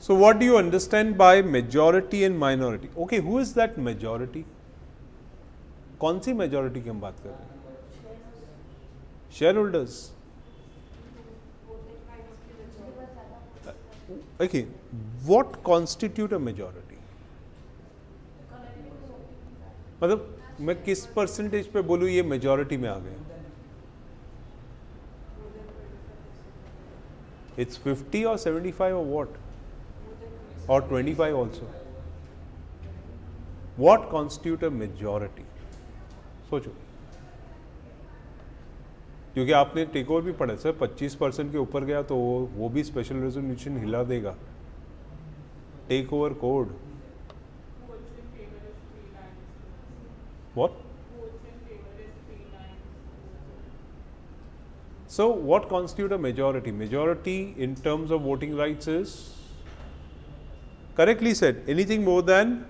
So what do you understand by majority and minority? Okay, who is that majority? कौन सी majority की हम बात कर रहे हैं? Shareholders. Okay, what constitute a majority? मतलब मैं किस परसेंटेज पे बोलूँ ये मेजॉरिटी में आ गए? It's 50 or 75 or what? Or 25 also? What constitute a majority? सोचो, क्योंकि आपने टेक ओवर भी पढ़ा सर, 25% के ऊपर गया तो वो भी स्पेशल रेजोल्यूशन हिला देगा। Take over code what? So what constitute a majority? Majority in terms of voting rights is, correctly said, anything more than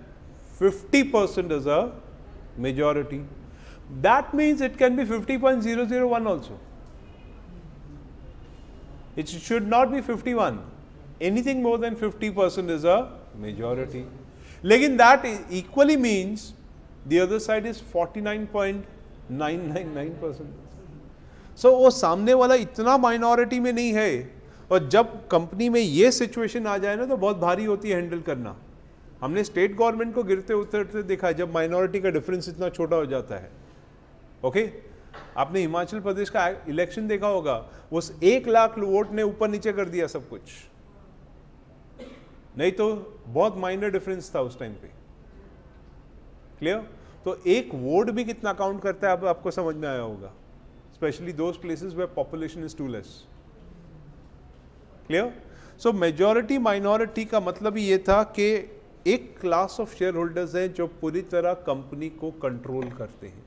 50% is a majority. That means it can be 50.001 also. It should not be 51. Anything more than 50% is a majority. Lekin that equally means the other side is 49.999%. So वो सामने वाला इतना minority में नहीं है, और जब company में ये सिचुएशन आ जाए ना तो बहुत भारी होती है हैंडल करना। हमने स्टेट गवर्नमेंट को गिरते उतरते देखा है जब माइनॉरिटी का डिफरेंस इतना छोटा हो जाता है। ओके, आपने हिमाचल प्रदेश का इलेक्शन देखा होगा, उस 1 लाख वोट ने ऊपर नीचे कर दिया सब कुछ, नहीं तो बहुत माइनर डिफरेंस था उस टाइम पे। क्लियर? तो एक वोट भी कितना काउंट करता है अब आपको समझ में आया होगा, specially those places where population is too less. Clear? So majority minority का मतलब ही ये था कि एक क्लास ऑफ शेयर होल्डर्स हैं जो पूरी तरह कंपनी को कंट्रोल करते हैं,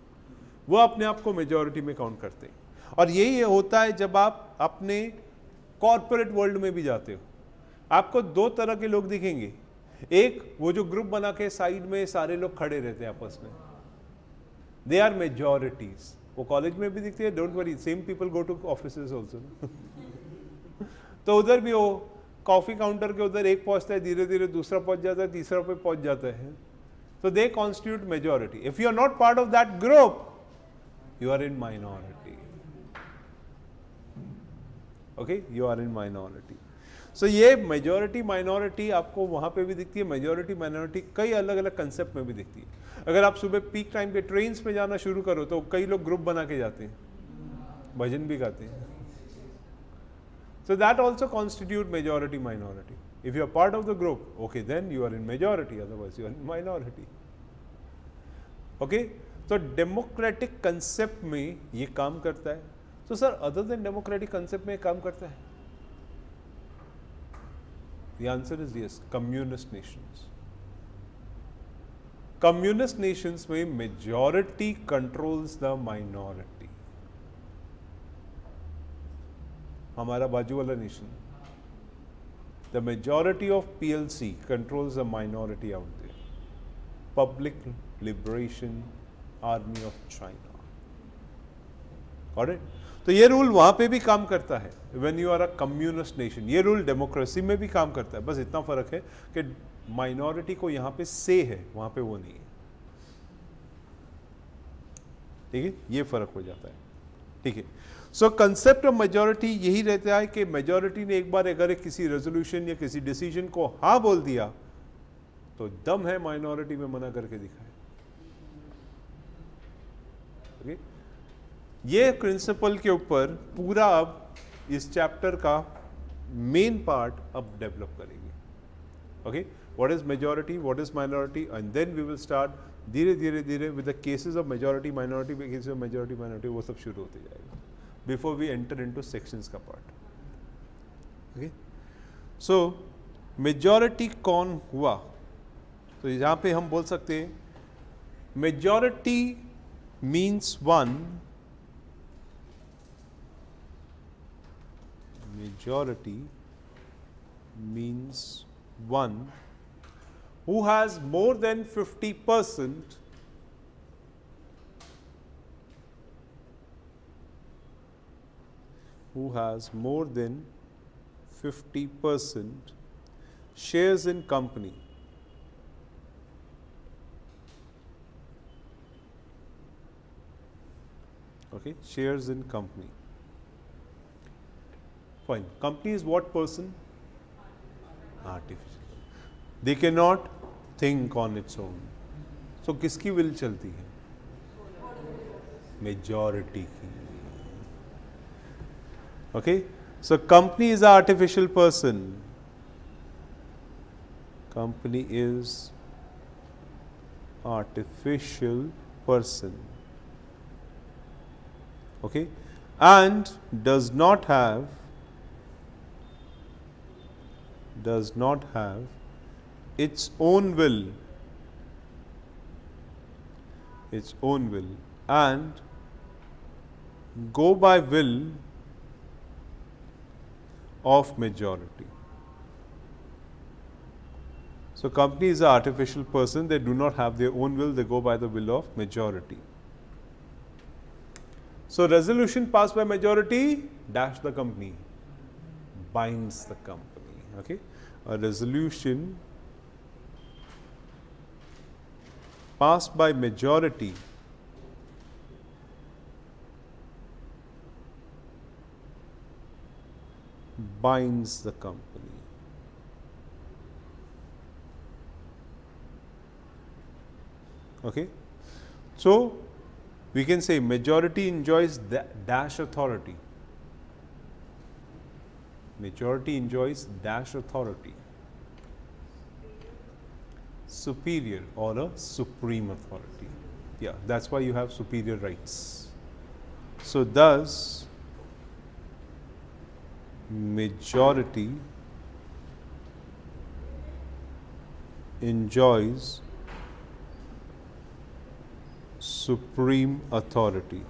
वो अपने आप को मेजॉरिटी में काउंट करते हैं। और यही होता है जब आप अपने कॉर्पोरेट वर्ल्ड में भी जाते हो, आपको 2 तरह के लोग दिखेंगे। एक वो जो ग्रुप बना के साइड में सारे लोग खड़े रहते हैं आपस में, दे आर मेजॉरिटीज। वो कॉलेज में भी दिखते हैं, don't worry, same people go to offices also. तो उधर भी वो कॉफी काउंटर के उधर एक पहुंचता है, धीरे धीरे दूसरा पहुंच जाता है, तीसरा पे पहुंच जाता है। तो they constitute majority. If you are not part of that group, you are in minority. Okay, you are in minority. So ये majority minority आपको वहाँ पे भी दिखती है। majority minority कई अलग अलग कंसेप्ट में भी दिखती है। अगर आप सुबह पीक टाइम पे ट्रेन्स में जाना शुरू करो तो कई लोग ग्रुप बना के जाते हैं, भजन भी गाते हैं। So that also constitute majority minority. If you are part of the group, okay, then you are in majority, otherwise you are in minority. Okay? तो डेमोक्रेटिक कंसेप्ट में ये काम करता है। तो sir other than democratic concept में काम करता है? The answer is yes, communist nations. Communist nations में मेजॉरिटी कंट्रोल्स द माइनॉरिटी। हमारा बाजू वाला nation, the majority of PLC controls the minority out there, public liberation army of China. Alright, तो ये रूल वहां पे भी काम करता है when you are a communist nation. ये रूल डेमोक्रेसी में भी काम करता है, बस इतना फर्क है कि माइनॉरिटी को यहाँ पे से है, वहां पे वो नहीं है। ठीक है, ये फर्क हो जाता है। ठीक है, सो कंसेप्ट ऑफ मेजॉरिटी यही रहता है कि मेजॉरिटी ने एक बार अगर किसी रेजोल्यूशन या किसी डिसीजन को हाँ बोल दिया तो दम है माइनॉरिटी में मना करके दिखाए। Okay? ये प्रिंसिपल के ऊपर पूरा अब इस चैप्टर का मेन पार्ट अब डेवलप करेंगे। Okay, what is majority, what is minority, and then we will start धीरे धीरे धीरे with the cases of majority minority, cases of majority minority, वो सब शुरू होते जाएगा before we enter into sections का पार्ट। ओके, सो मेजॉरिटी कौन हुआ? तो यहाँ पे हम बोल सकते हैं majority means one, majority means one who has more than 50%, who has more than 50% shares in company. Okay, shares in company. Fine. Company is what person? Artificial. They cannot think on its own. So किसकी will चलती है? Majority की. Okay. So company is an artificial person. Company is artificial person. Okay, and does not have its own will, and go by will of majority. So company is an artificial person, they do not have their own will, they go by the will of majority. So resolution passed by majority, dash the company, binds the company. Okay, a resolution passed by majority binds the company. Okay, so we can say majority enjoys dash authority. Majority enjoys dash authority. Superior or a supreme authority. Yeah, that's why you have superior rights. So thus majority enjoys supreme authority.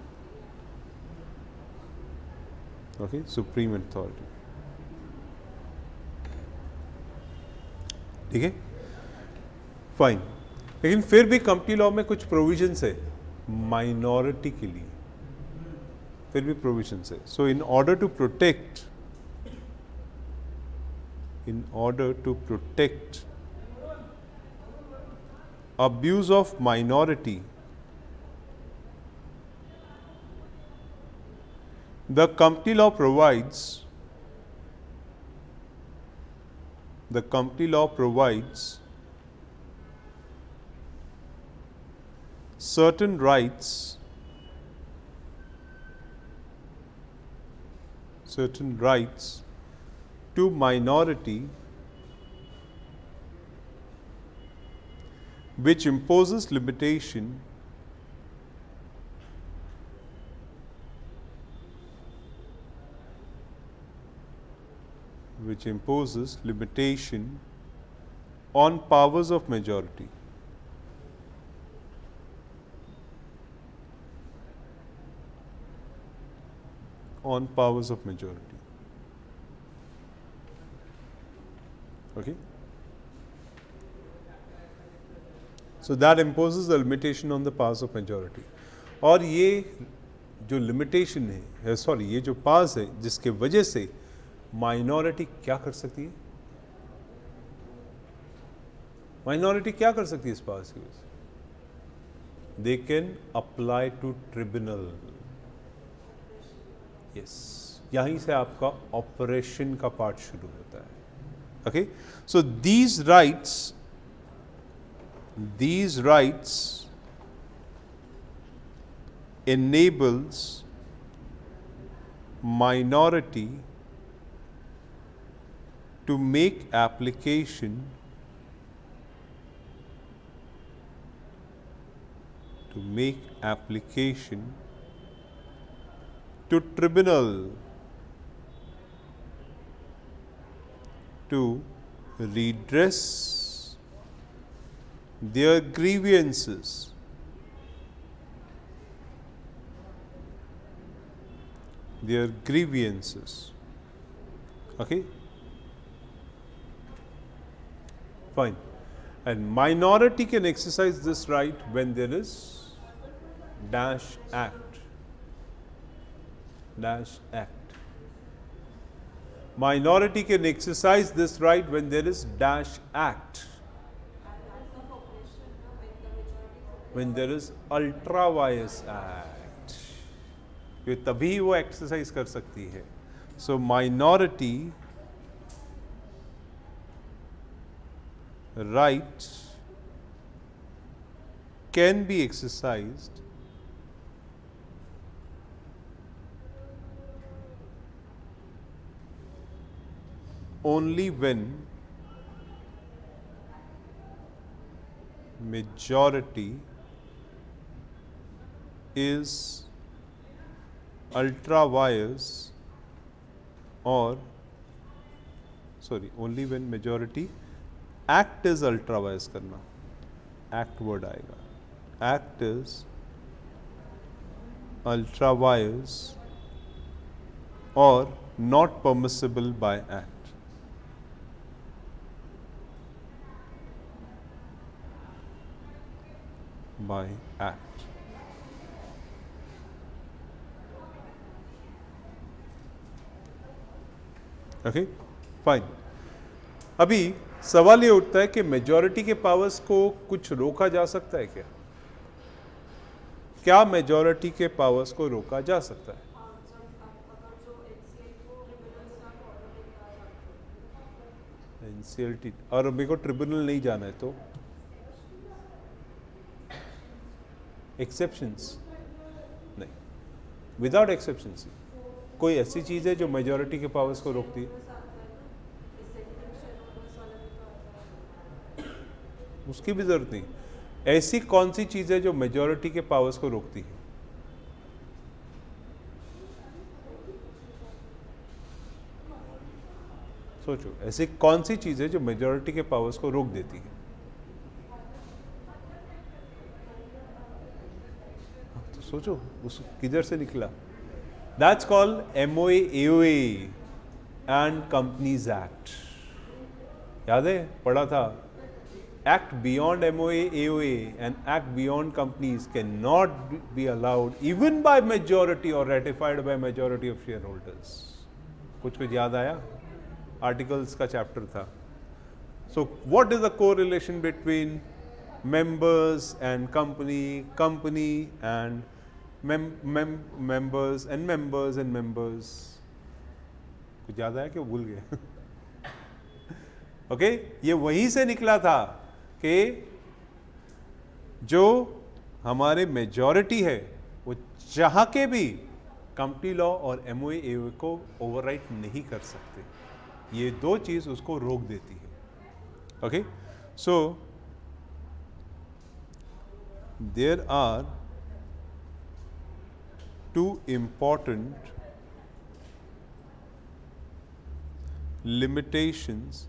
Okay, supreme authority. ठीक है, fine. लेकिन फिर भी company law में कुछ provisions है minority के लिए, फिर भी प्रोविजंस है. So in order to protect abuse of minority, the company law provides certain rights to minority which imposes limitation on powers of majority. Okay. So that imposes the limitation on the powers of majority. और ये जो limitation है, sorry ये जो पास है, जिसके वजह से माइनॉरिटी क्या कर सकती है? माइनॉरिटी क्या कर सकती है इस पास की वजह से? They can apply to tribunal. Yes, यहीं से आपका ऑपरेशन का पार्ट शुरू होता है. Okay, so these rights enables minority to make application to tribunal to redress their grievances. Okay, fine. And minority can exercise this right when there is dash act. Minority can exercise this right when there is dash act. When there is ultra vires act, ये तभी वो exercise कर सकती है. So minority right can be exercised only when majority is ultra vires or only when majority act is ultra vires करना, act word आएगा, act is ultra vires or not permissible by act. By act. Okay fine. अभी सवाल ये उठता है कि majority के powers को कुछ रोका जा सकता है क्या? क्या मेजॉरिटी के पावर्स को रोका जा सकता है? एनसीएलटी और मेरे को ट्रिब्यूनल नहीं जाना है तो एक्सेप्शंस नहीं, विदाउट एक्सेप्शंस कोई ऐसी चीज है जो मेजॉरिटी के पावर्स को रोकती है? उसकी भी जरूरत नहीं. ऐसी कौन सी चीज है जो मेजॉरिटी के पावर्स को रोकती है? सोचो, ऐसी कौन सी चीज है जो मेजॉरिटी के पावर्स को रोक देती है? तो सोचो उस किधर से निकला. That's called MOA AOA and Companies Act. याद है, पढ़ा था. Act beyond MOA AOA and act beyond companies cannot be allowed even by majority or ratified by majority of shareholders. कुछ याद आया? Articles का chapter था. So what is the correlation between members and company and members and members and members? कुछ याद आया कि भूल गए? ओके, ये वहीं से निकला था कि जो हमारे मेजॉरिटी है वो चाह के भी कंपनी लॉ और एमओए एओए को ओवरराइट नहीं कर सकते. ये दो चीज उसको रोक देती है. Okay, so there are two important limitations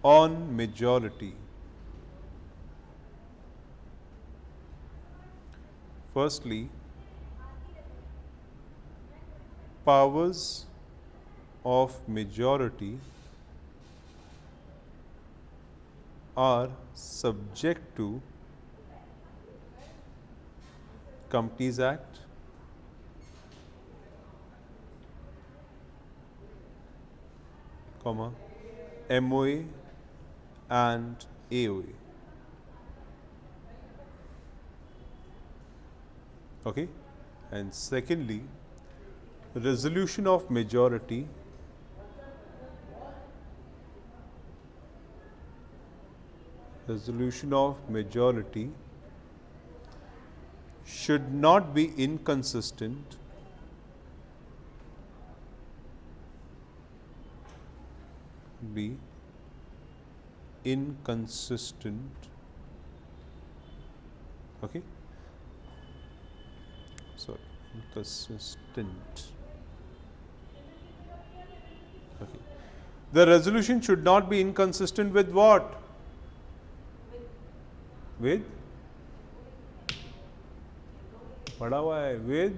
on majority. Firstly, powers of majority are subject to Companies Act, MOA and AOA. Okay, and secondly, resolution of majority should not be inconsistent okay, sorry, inconsistent. Okay, the resolution should not be inconsistent with what? With पढ़ा हुआ है, with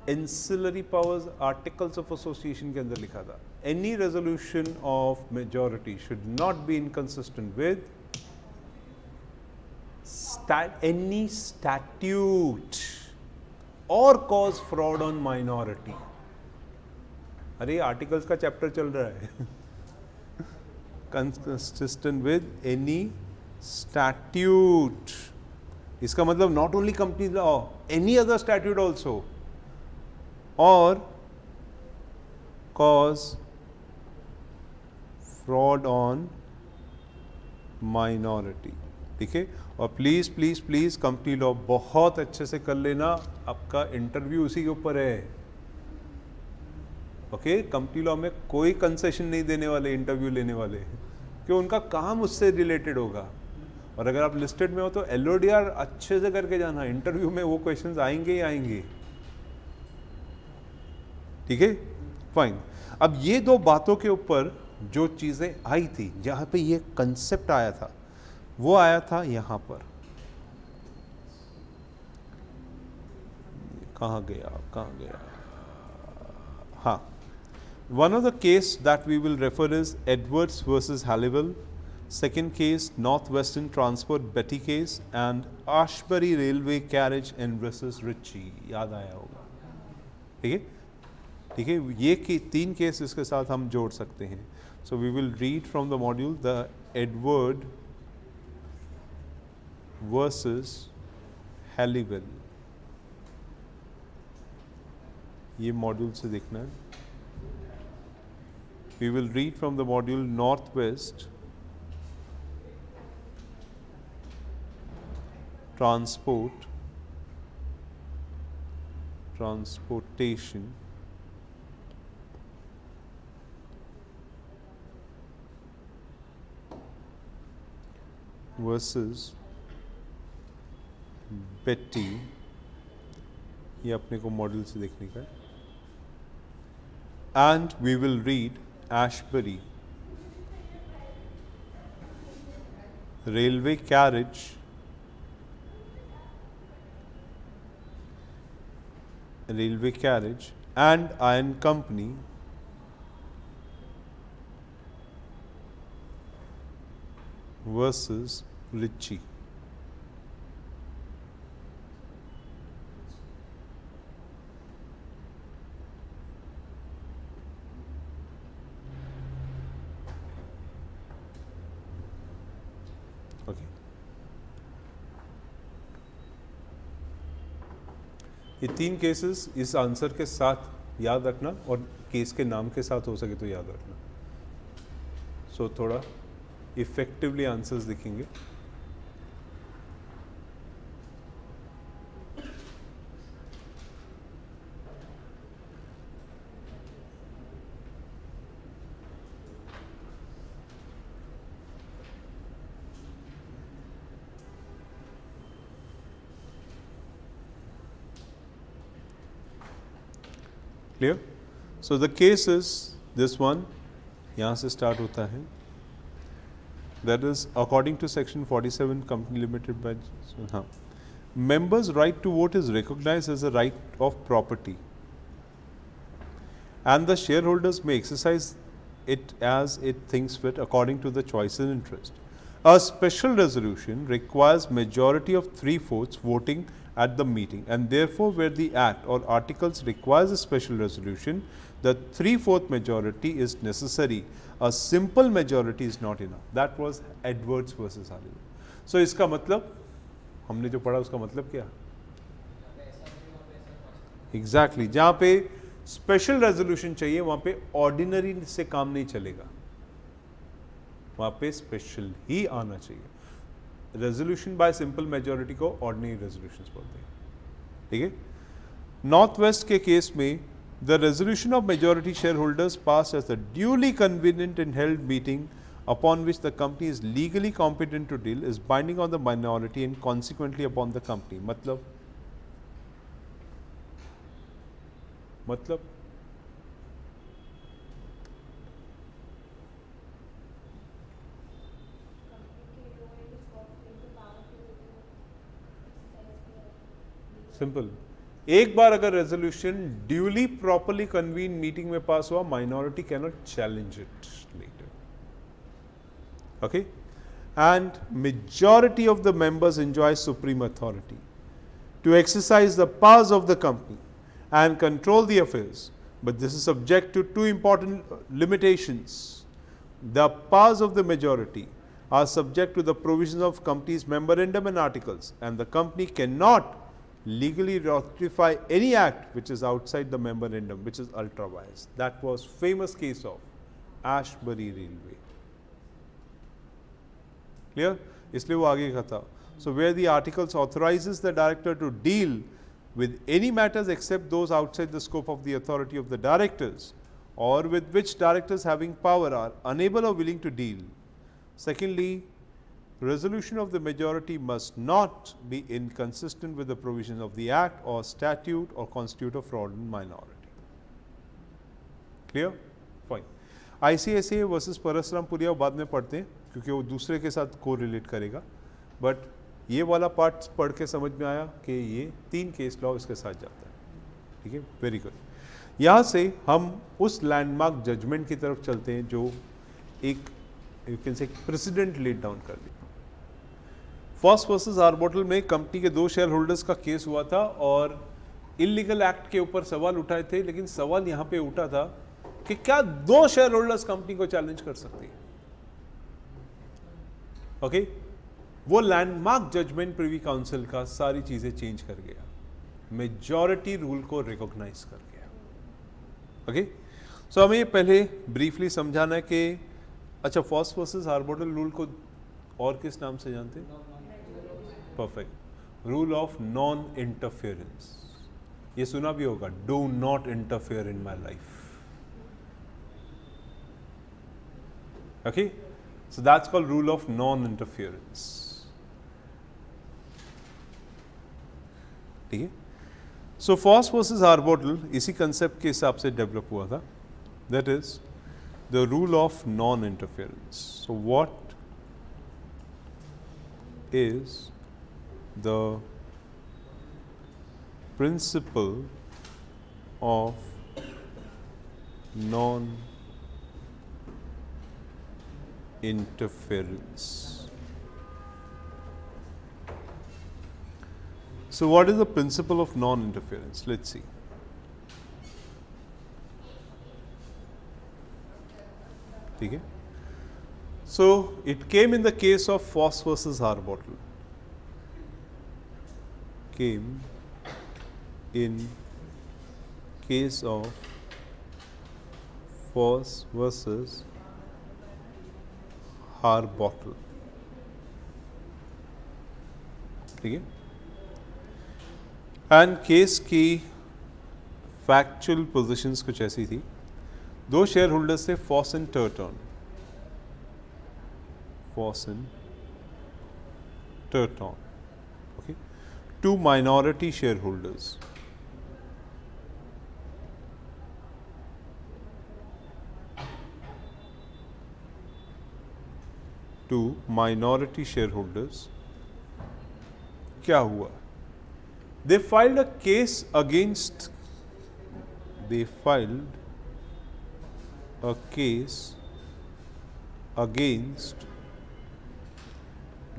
ancillary powers, articles of association के अंदर लिखा था. Any resolution of majority should not be inconsistent with any statute or cause fraud on minority. अरे articles का chapter चल रहा है. Consistent with any statute. इसका मतलब not only company law, any other statute also, or cause fraud on minority. ठीक है. और please please please company law बहुत अच्छे से कर लेना, आपका इंटरव्यू उसी के ऊपर है. ओके, कंपनी लॉ में कोई कंसेशन नहीं देने वाले इंटरव्यू लेने वाले, क्यों? उनका काम उससे रिलेटेड होगा. और अगर आप लिस्टेड में हो तो LODR अच्छे से करके जाना, इंटरव्यू में वो क्वेश्चंस आएंगे ही आएंगे. ठीक है, फाइन. अब ये दो बातों के ऊपर जो चीज़ें आई थी, जहाँ पे ये कंसेप्ट आया था, वो आया था यहाँ पर. कहाँ गया? हाँ, one of the case that we will refer is Edwards versus Halliwell. Second case, Northwestern Transport Betty case, and Ashbury Railway Carriage and versus Ritchie. याद आया होगा. ठीक है, ठीक है. ये तीन केस इसके साथ हम जोड़ सकते हैं. So we will read from the module the Edward versus Halliwell. ये मॉड्यूल से देखना है. We will read from the module Northwest Transportation versus Betty. ये अपने को मॉडल से देखने का है. And we will read Ashbury Railway Carriage and Iron Company versus Ritchie. Okay. ये तीन केसेस इस आंसर के साथ याद रखना, और केस के नाम के साथ हो सके तो याद रखना. सो थोड़ा इफेक्टिवली आंसर्स दिखेंगे. Clear? So the case is this one, यहाँ से start होता है. That is according to section 47 company limited by members' right to vote is recognized as a right of property, and the shareholders may exercise it as it thinks fit according to the choice and interest. A special resolution requires majority of 3/4 voting at the meeting, and therefore where the act or articles requires a special resolution, the 3/4 majority is necessary. A simple majority is not enough. That was Edwards versus Halliwell. So इसका मतलब हमने जो पढ़ा उसका मतलब क्या? Exactly. जहाँ पे स्पेशल रेजोल्यूशन चाहिए वहाँ पे ऑर्डिनरी से काम नहीं चलेगा, वहाँ पे स्पेशल ही आना चाहिए. रेजोल्यूशन बाय सिंपल मेजॉरिटी को ऑर्डिनरी रेजोल्यूशंस बोलते हैं. ठीक है. नॉर्थ वेस्ट के केस में the resolution of majority shareholders passed as a duly convened and held meeting upon which the company is legally competent to deal is binding on the minority and consequently upon the company. मतलब simple. एक बार अगर resolution duly properly convene meeting में पास हुआ, minority can not challenge it later. Okay. and majority of the members enjoy supreme authority to exercise the powers of the company and control the affairs, but this is subject to two important limitations. The powers of the majority are subject to the provisions of company's memorandum and articles, and the company cannot legally ratify any act which is outside the memorandum, which is ultra vires. That was famous case of Ashbury Railway. Clear? इसलिए वो आगे का था. So where the articles authorizes the director to deal with any matters except those outside the scope of the authority of the directors, or with which directors having power are unable or willing to deal. Secondly, resolution of the majority must not be inconsistent with the provisions of the act or statute or constitute a fraudulent minority. Clear? Fine. ICICI versus Parasrampuria बाद में पढ़ते हैं क्योंकि वो दूसरे के साथ correlate करेगा, बट ये वाला पार्ट पढ़ के समझ में आया कि ये 3 केस लॉ इसके साथ जाता है. ठीक है, वेरी गुड. यहाँ से हम उस लैंडमार्क जजमेंट की तरफ चलते हैं जो एक you can say president let down कर दिया. फॉस वर्सेस आर्बोटल में कंपनी के 2 शेयर होल्डर्स का केस हुआ था और इलीगल एक्ट के ऊपर सवाल उठाए थे, लेकिन सवाल यहाँ पे उठा था कि क्या 2 शेयर होल्डर्स कंपनी को चैलेंज कर सकते हैं. ओके, वो लैंडमार्क जजमेंट प्रिवी काउंसिल का सारी चीजें चेंज कर गया, मेजॉरिटी रूल को रिकॉग्नाइज कर गया. ओके, सो हमें पहले ब्रीफली समझाना है कि अच्छा फॉस वर्सेस आर्बोटल रूल को और किस नाम से जानते हैं? Perfect, rule of non interference. ये सुना भी होगा, do not interfere in my life. Okay, so that's called rule of non interference. ठीक है, सो फॉस वर्सेस आर्बोटल इसी कंसेप्ट के हिसाब से डेवलप हुआ था, that is the rule of non-interference. So what is the principle of non-interference? So what is the principle of non-interference? Let's see. ठीक है, so it came in the case of Foss versus Arbuckle. Came in case of Foss versus Arbuckle. ठीक है, and case की factual positions कुछ ऐसी थी. 2 share holders थे, Foss and Turton. Foss and Turton. Okay, 2 minority share holders. क्या हुआ? They filed a case against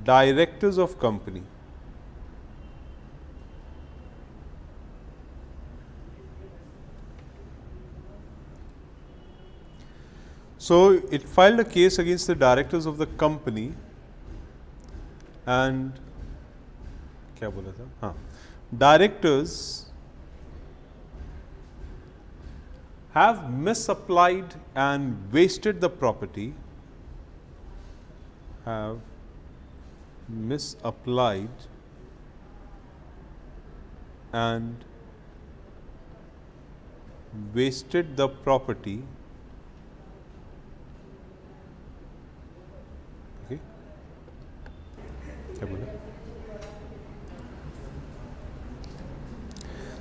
directors of company. So it filed a case against the directors of the company and क्या बोला था? हाँ, directors have misapplied and wasted the property, have misapplied and wasted the property. Okay, क्या बोला?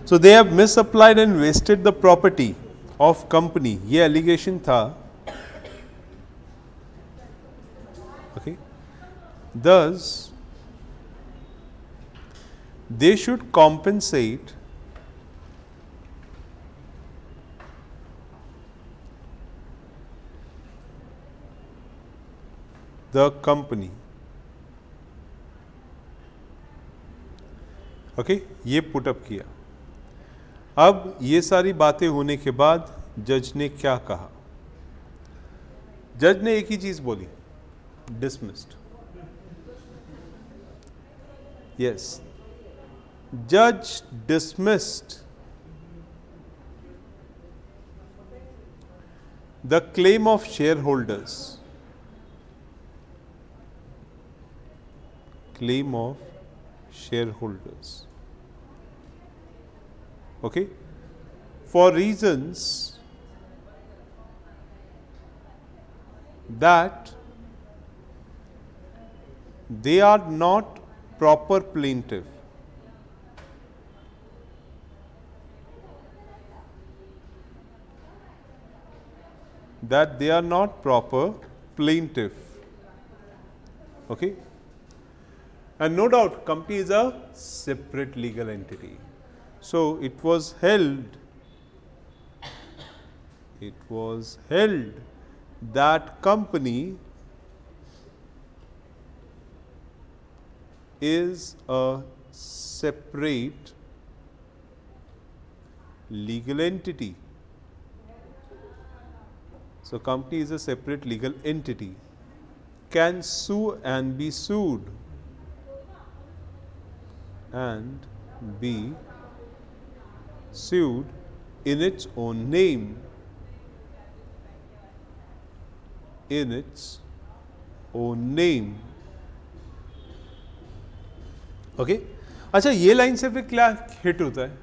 So they have misapplied and wasted the property of company. ये allegation था. Okay. Thus, they should compensate the company. Okay, ये put up किया। अब ये सारी बातें होने के बाद जज ने क्या कहा? जज ने एक ही चीज बोली, डिसमिस्ड। यस, जज dismissed the claim of shareholders, claim of shareholders, okay, for reasons that they are not proper plaintiff, that they are not proper plaintiff, okay, and no doubt company is a separate legal entity, so it was held that company is a separate legal entity. So company is a separate legal entity, can sue and be sued, and be sued in its own name, in its own name. Okay, अच्छा ये line से फिर क्या hit होता है?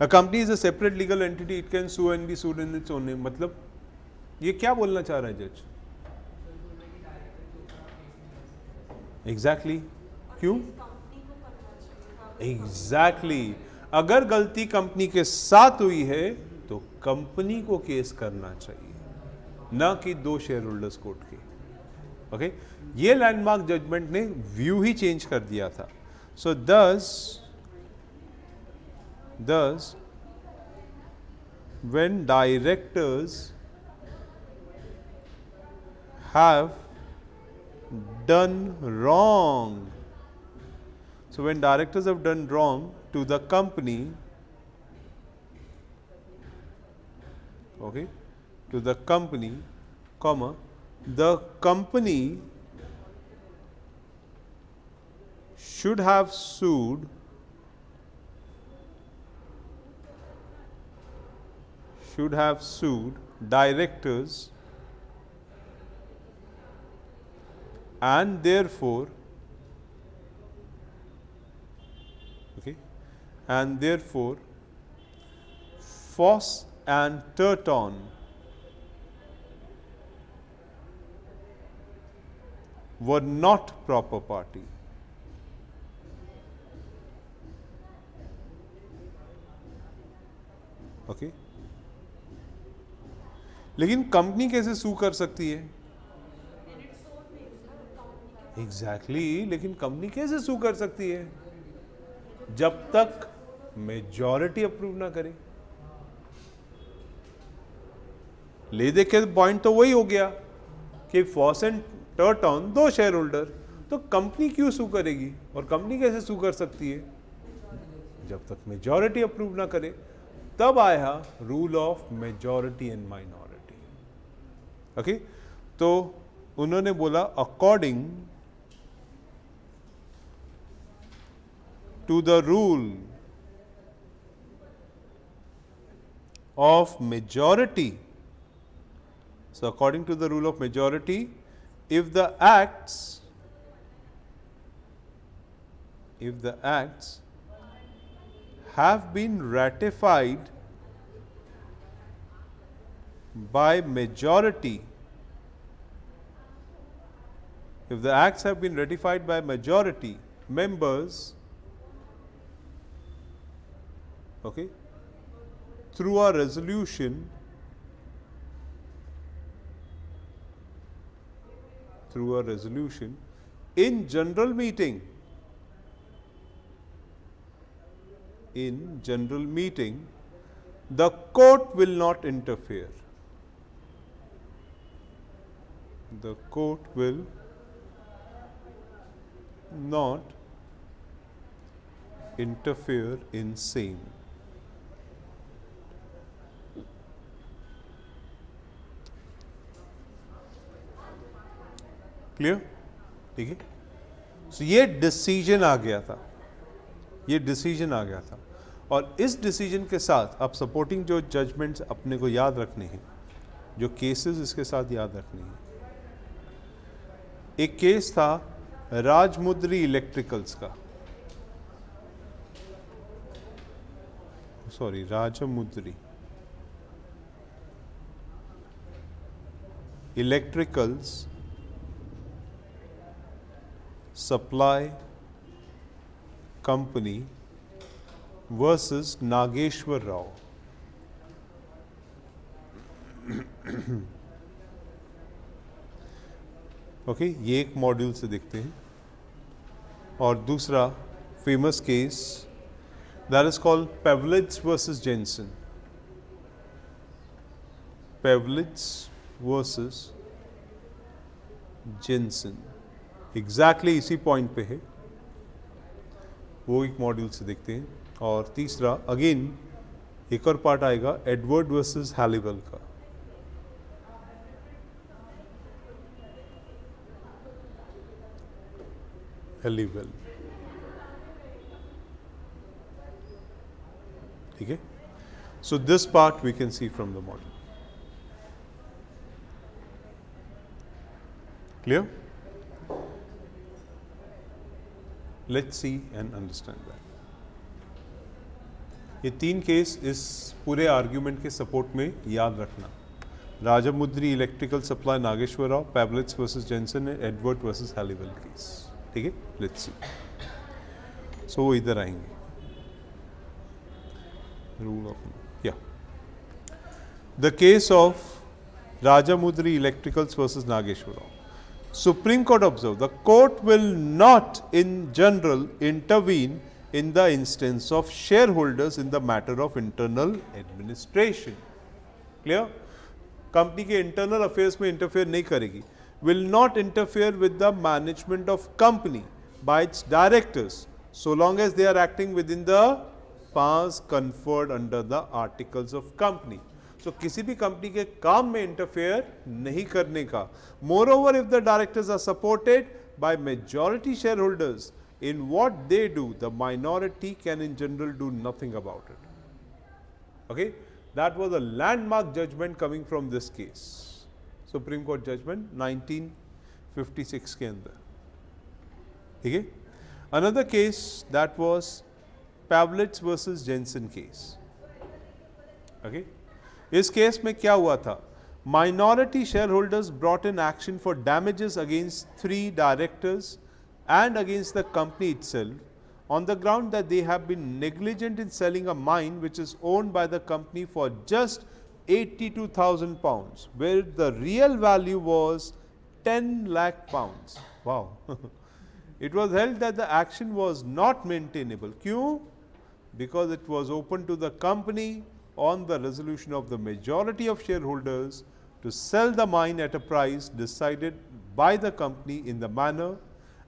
A company is a separate legal entity, it can sue and be sued in its own name. मतलब ये क्या बोलना चाह रहा है जज? एग्जैक्टली क्यों? एग्जैक्टली अगर गलती कंपनी के साथ हुई है तो कंपनी को केस करना चाहिए, ना कि दो शेयर होल्डर्स कोर्ट के। ओके, ये लैंडमार्क जजमेंट ने व्यू ही चेंज कर दिया था। सो thus when directors have done wrong, so when directors have done wrong to the company, okay, to the company, comma, the company should have sued directors, and therefore Foss and Turton were not proper party. Okay, लेकिन company कैसे सू कर सकती है? Exactly, लेकिन company कैसे सू कर सकती है? जब तक मेजॉरिटी अप्रूव ना करे। ले देखे पॉइंट तो वही हो गया कि फॉस एंड टर्टन दो शेयर होल्डर, तो कंपनी क्यों सू करेगी? और कंपनी कैसे सू कर सकती है? जब तक मेजॉरिटी अप्रूव ना करे। तब आया rule of majority and minority. Okay, तो उन्होंने बोला according to the rule of majority, so according to the rule of majority, if the acts have been ratified by majority, if the acts have been ratified by majority members, okay, through a resolution, in general meeting, the court will not interfere. The court will not interfere in same. Clear? ठीक है, सो ये decision आ गया था, ये decision आ गया था, और इस डिसीजन के साथ अब सपोर्टिंग जो जजमेंट्स अपने को याद रखने हैं, जो केसेस इसके साथ याद रखने हैं। एक केस था राजमुद्री इलेक्ट्रिकल्स का, sorry Rajahmundry electricals supply company versus Nageshwar Rao. Okay, ये एक मॉड्यूल से देखते हैं। और दूसरा famous case that is called Pavlides versus Jensen. Pavlides versus Jensen exactly इसी पॉइंट पे है, वो एक मॉड्यूल से देखते हैं। और तीसरा अगेन एक और पार्ट आएगा एडवर्ड वर्सेस हैलिवेल का। हैलिवेल, ठीक है। So this part we can see from the module. Clear? Let's see and understand that. ये तीन केस इस पूरे आर्ग्यूमेंट के सपोर्ट में याद रखना। Rajahmundry electrical supply Nageshwar Rao, Pavlides versus Jensen, Edward versus Halliwell case. ठीक है, लेट्स सी। सो वो इधर आएंगे। रूल ऑफ या the case of Rajahmundry electricals versus Nageshwar Rao. Supreme Court observed the court will not in general intervene in the instance of shareholders in the matter of internal administration. Clear? Company के internal affairs में interfere नहीं करेगी. Will not interfere with the management of company by its directors so long as they are acting within the powers conferred under the articles of company. So, किसी भी company के काम में interfere नहीं करने का। Moreover if the directors are supported by majority share holders in what they do, the minority can in general do nothing about it. Okay, that was a landmark judgment coming from this case, Supreme Court judgment 1956 के अंदर। ठीक है, another case that was Pavlides versus Jensen case. Okay, इस case में क्या हुआ था? Minority share holders brought in action for damages against 3 directors and against the company itself on the ground that they have been negligent in selling a mine which is owned by the company for just 82,000 pounds, where the real value was 10 lakh pounds. Wow. It was held that the action was not maintainable. क्यों? Because it was open to the company on the resolution of the majority of shareholders to sell the mine at a price decided by the company in the manner,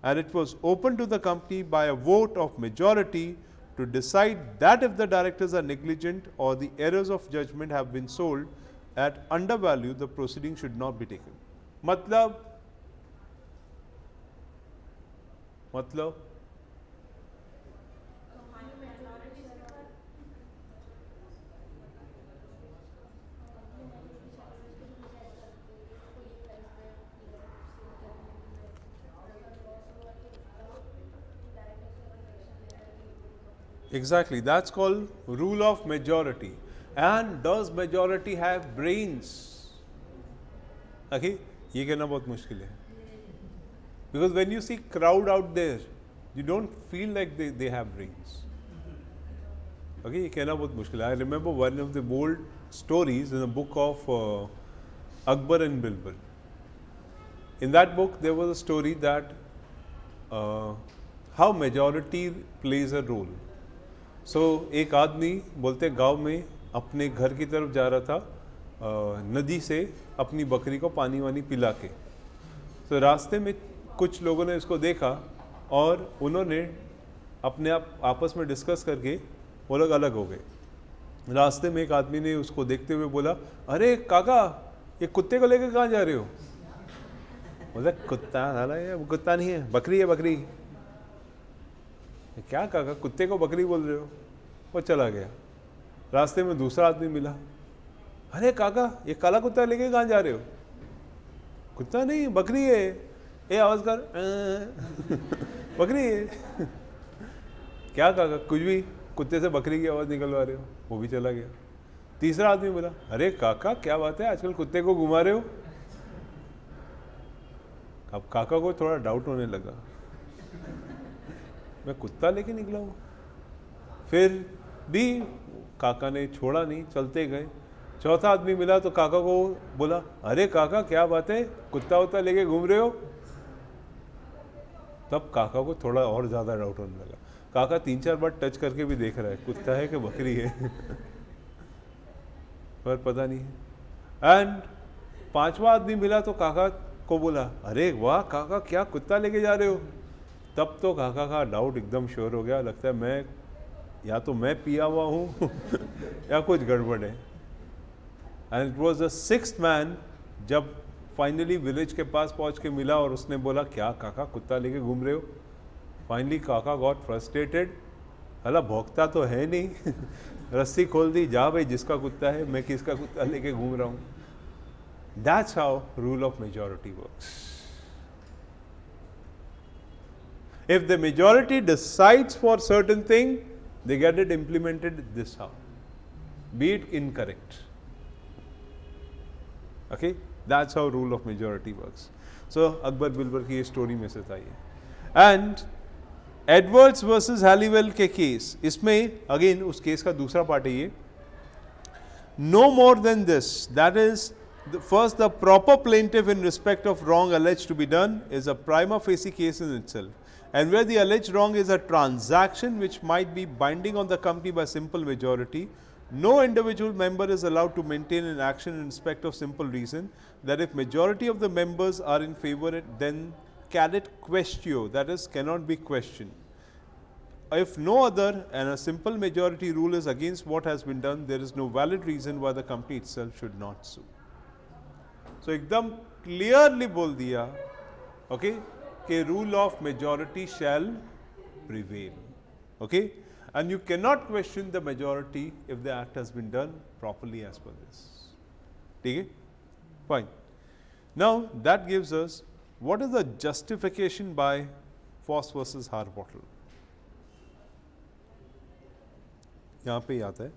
and it was open to the company by a vote of majority to decide that if the directors are negligent or the errors of judgment have been sold at undervalue, the proceeding should not be taken. मतलब exactly, that's called rule of majority. And does majority have brains? Okay, ये कहना बहुत मुश्किल है, because when you see crowd out there, you don't feel like they have brains. Okay, ये कहना बहुत मुश्किल है. I remember one of the bold stories in the book of Akbar and Bilbil. In that book, there was a story that how majority plays a role. So, एक आदमी बोलते गांव में अपने घर की तरफ जा रहा था नदी से अपनी बकरी को पानी वानी पिला के। तो रास्ते में कुछ लोगों ने इसको देखा और उन्होंने अपने आप आपस में डिस्कस करके वो लोग अलग हो गए। रास्ते में एक आदमी ने उसको देखते हुए बोला, अरे काका ये कुत्ते को लेकर कहाँ जा रहे हो? बोला कुत्ता साला, ये कुत्ता नहीं है, बकरी है बकरी। क्या काका कुत्ते को बकरी बोल रहे हो? वो चला गया। रास्ते में दूसरा आदमी मिला, अरे काका ये काला कुत्ता लेके कहाँ जा रहे हो? कुत्ता नहीं बकरी है। ए आवाज कर बकरी है। क्या काका कुछ भी, कुत्ते से बकरी की आवाज निकलवा रहे हो? वो भी चला गया। तीसरा आदमी बोला, अरे काका क्या बात है, आजकल कुत्ते को घुमा रहे हो? अब काका को थोड़ा डाउट होने लगा, मैं कुत्ता लेके निकला हूँ। फिर भी काका ने छोड़ा नहीं, चलते गए। चौथा आदमी मिला तो काका को बोला, अरे काका क्या बात है, कुत्ता वुत्ता लेके घूम रहे हो? तब काका को थोड़ा और ज़्यादा डाउट होने लगा। काका 3-4 बार टच करके भी देख रहा है कुत्ता है कि बकरी है पर पता नहीं है। एंड पांचवा आदमी मिला तो काका को बोला, अरे वाह काका क्या कुत्ता लेके जा रहे हो? तब तो काका का डाउट एकदम श्योर हो गया, लगता है मैं या तो मैं पिया हुआ हूँ या कुछ गड़बड़ है। And it was the sixth man जब फाइनली विलेज के पास पहुंच के मिला और उसने बोला, क्या काका कुत्ता लेके घूम रहे हो? फाइनली काका गॉट फ्रस्ट्रेटेड, हला भौंकता तो है नहीं रस्सी खोल दी, जा भाई जिसका कुत्ता है, मैं किसका कुत्ता लेके घूम रहा हूँ। That's how rule of majority works. If the majority decides for certain thing, they get it implemented this how, be it incorrect. Okay, that's how rule of majority works. So Akbar Bilbar की ये story में से था ये। And Edwards versus Halliwell के case, इसमें again उस case का दूसरा पार्ट है ये। No more than this, that is, first the proper plaintiff in respect of wrong alleged to be done is a prima facie case in itself. And where the alleged wrong is a transaction which might be binding on the company by simple majority, no individual member is allowed to maintain an action in respect of simple reason that if majority of the members are in favor, then cadet quaestio, that is, cannot be questioned. If no other and a simple majority rule is against what has been done, there is no valid reason why the company itself should not sue. So एकदम clearly बोल दिया, okay, कि rule of majority shall prevail, okay, and you cannot question the majority if the act has been done properly as per this. ठीक है? Fine. Now that gives us what is the justification by Foss versus Harbottle. यहाँ पे ही आता है.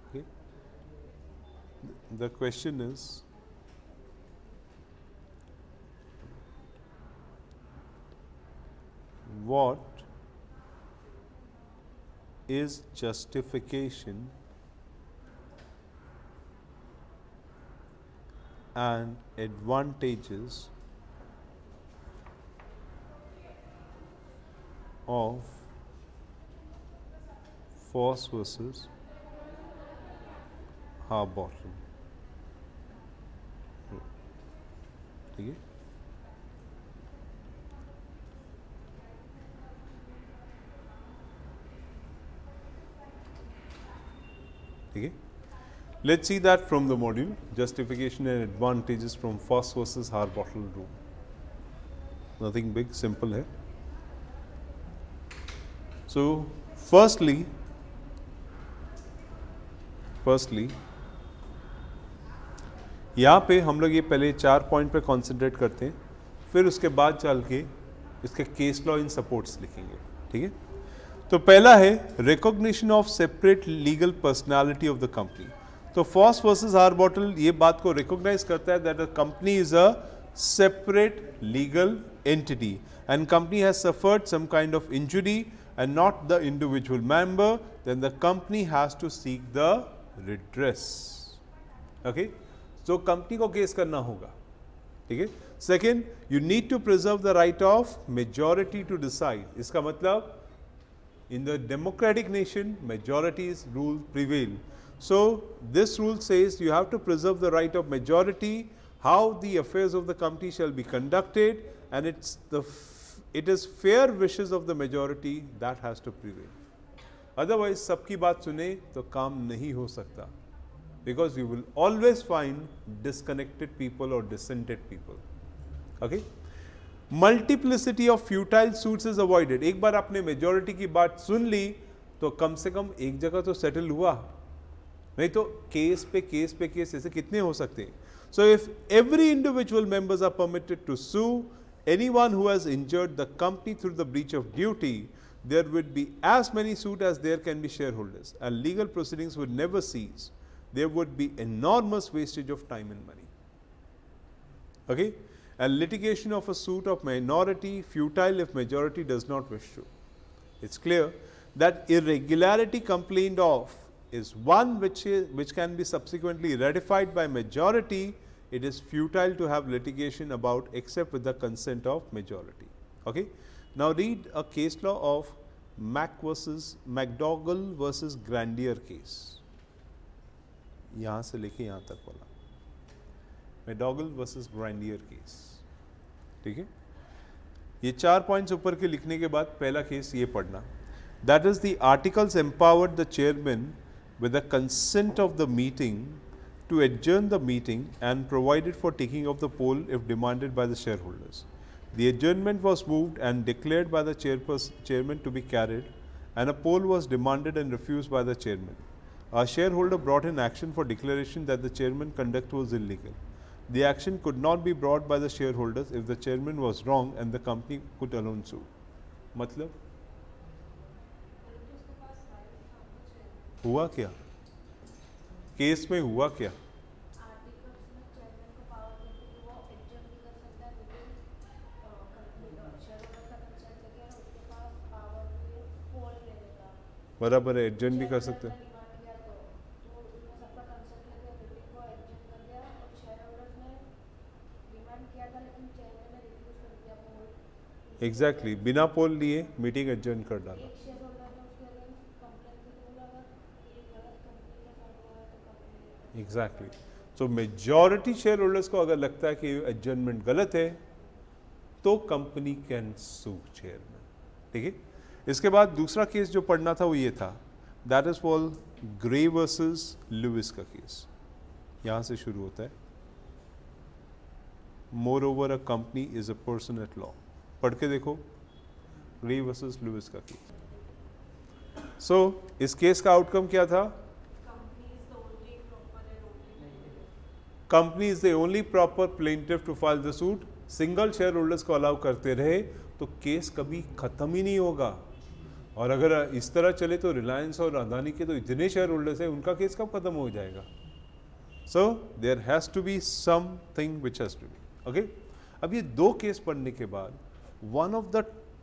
Okay. The question is, what is justification and advantages of Foss versus Harbottle? ठीक है. ठीक है. Let's see that from the module, justification and advantages from Foss versus Harbottle rule. Nothing big, simple है. So firstly यहाँ पे हम लोग ये पहले 4 पॉइंट पे कॉन्सेंट्रेट करते हैं, फिर उसके बाद चल के इसके केस लॉ इन सपोर्ट्स लिखेंगे. ठीक है. तो पहला है recognition of separate legal personality of the company. तो फॉस वर्सेस हार्बॉटल ये बात को रिकॉग्नाइज करता है that the company is a separate legal entity and company has suffered some kind of injury and not the individual member, then the company has to seek the redress. Okay, so company को case करना होगा. ठीक है. Second, you need to preserve the right of majority to decide. इसका मतलब in the democratic nation majority's rule prevail. So this rule says you have to preserve the right of majority, how the affairs of the company shall be conducted, and it's the it is fair wishes of the majority that has to prevail. Otherwise सबकी बात सुने तो काम नहीं हो सकता, because you will always find disconnected people or dissented people. Okay? Multiplicity of futile suits is avoided. एक बार आपने majority की बात सुन ली तो कम से कम एक जगह तो settle हुआ, नहीं तो केस पे केस ऐसे कितने हो सकते हैं. So if every individual members are permitted to sue anyone who has injured the company through the breach of duty, there would be as many suits as there can be shareholders, and legal proceedings would never cease. There would be enormous wastage of time and money. Okay? And litigation of a suit of minority futile if majority does not wish to. It's clear that irregularity complained of is one which can be subsequently ratified by majority. It is futile to have litigation about except with the consent of majority. Okay? Now read a case law of McDougall versus Grandier case. यहाँ से लेके यहाँ तक बोला, McDougall versus Grandier case. ठीक है, ये 4 points ऊपर के लिखने के बाद पहला केस ये पढ़ना. That is, the articles empowered the chairman with the consent of the meeting to adjourn the meeting and provided for taking of the poll if demanded by the shareholders. The adjournment was moved and declared by the chairman to be carried, and a poll was demanded and refused by the chairman. A shareholder brought in action for declaration that the chairman conduct was illegal. The action could not be brought by the shareholders if the chairman was wrong and the company could alone sue. मतलब हुआ क्या case में, हुआ क्या? बराबर है, adjourn भी कर सकते हैं. एग्जैक्टली, बिना पोल लिए मीटिंग एडजर्न कर डाला. एग्जैक्टली. सो मेजॉरिटी शेयर होल्डर्स को अगर लगता है कि एडजर्नमेंट गलत है तो कंपनी कैन सू चेयरमैन. ठीक है. इसके बाद दूसरा केस जो पढ़ना था वो ये था, that is for Gray versus Lewis का केस. यहाँ से शुरू होता है. Moreover a company is a person at law. पढ़ के देखो, ग्रे वर्सेस लुइस का केस. सो इस केस का आउटकम क्या था? Company is the only proper plaintiff to file the suit. Single share holders को अलाउ करते रहे तो केस कभी खत्म ही नहीं होगा. और अगर इस तरह चले तो रिलायंस और अदानी के तो इतने शेयर होल्डर्स हैं, उनका केस कब खत्म हो जाएगा? So there has to be something which has to be. Okay. अब ये दो केस पढ़ने के बाद one of the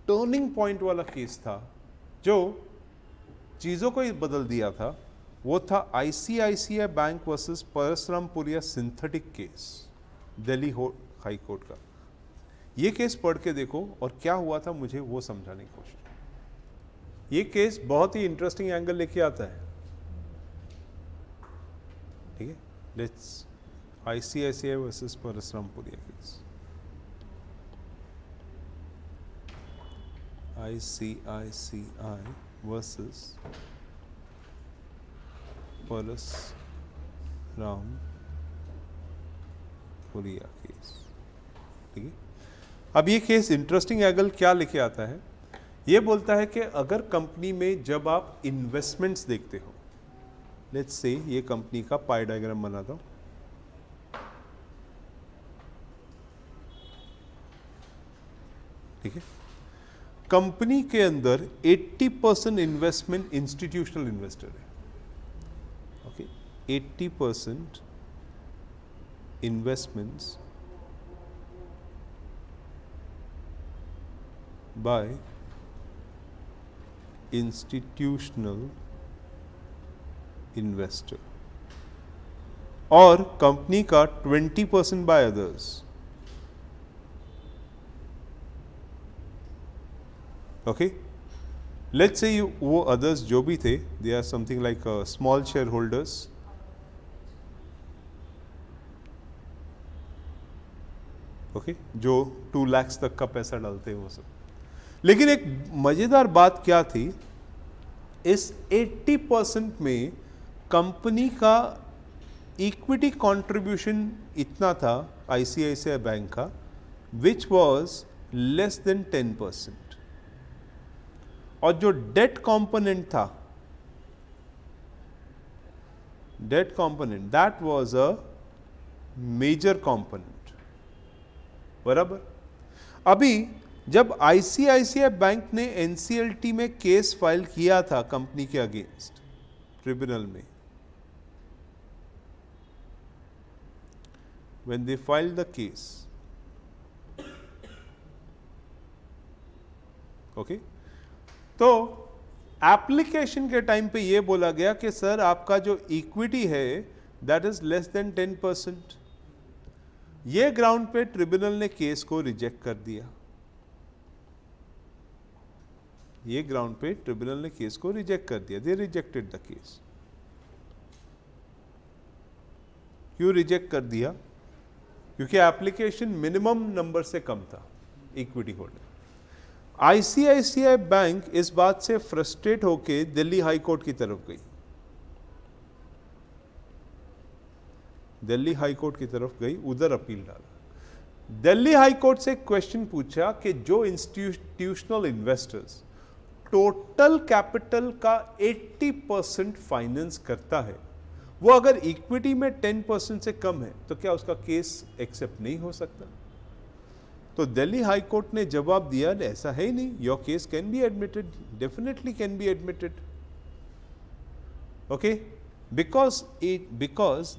turning point वाला केस था जो चीज़ों को ही बदल दिया था, वो था ICICI bank versus Parasrampuria synthetic case, Delhi high court का. ये केस पढ़ के देखो और क्या हुआ था मुझे वो समझाने की कोशिश. ये केस बहुत ही इंटरेस्टिंग एंगल लेके आता है. ठीक है. Let's ICICI versus Parasrampuria case. ICICI versus Parasrampuria case. ठीक है. अब ये केस इंटरेस्टिंग एंगल क्या लेके आता है? ये बोलता है कि अगर कंपनी में जब आप इन्वेस्टमेंट्स देखते हो, लेट्स से ये कंपनी का पाई डायग्राम बनाता हूं. ठीक है. कंपनी के अंदर 80% इन्वेस्टमेंट इंस्टीट्यूशनल इन्वेस्टर है. Okay. 80% investments by institutional investor और कंपनी का 20% by others. Okay. Let's say वो अदर्स जो भी थे, they are something like small share holders. Okay. जो 2 लाख तक का पैसा डालते हैं वो सब. लेकिन एक मजेदार बात क्या थी, इस 80% में कंपनी का इक्विटी कंट्रीब्यूशन इतना था आईसीआईसीआई बैंक का, विच वाज लेस देन 10%, और जो डेट कंपोनेंट था, debt component, that was a major component, बराबर। अभी जब आईसीआईसीआई बैंक ने एनसीएलटी में केस फाइल किया था कंपनी के अगेंस्ट ट्रिब्यूनल में, when they filed the case, okay, तो एप्लीकेशन के टाइम पे ये बोला गया कि सर आपका जो इक्विटी है दैट इज लेस देन 10%। ये ग्राउंड पे ट्रिब्यूनल ने केस को रिजेक्ट कर दिया, ये ग्राउंड पे ट्रिब्यूनल ने केस को रिजेक्ट कर दिया, दे रिजेक्टेड द केस। क्यों रिजेक्ट कर दिया? क्योंकि एप्लीकेशन मिनिमम नंबर से कम था इक्विटी होल्डर। आईसीआईसीआई बैंक इस बात से फ्रस्ट्रेट होकर दिल्ली हाई कोर्ट की तरफ गई, दिल्ली हाई कोर्ट की तरफ गई, उधर अपील डाला। दिल्ली हाई कोर्ट से क्वेश्चन पूछा कि जो इंस्टीट्यूशनल इन्वेस्टर्स टोटल कैपिटल का 80% फाइनेंस करता है, वो अगर इक्विटी में 10% से कम है तो क्या उसका केस एक्सेप्ट नहीं हो सकता? तो दिल्ली हाई कोर्ट ने जवाब दिया, ऐसा है ही नहीं, your case can be admitted, definitely can be admitted, okay, because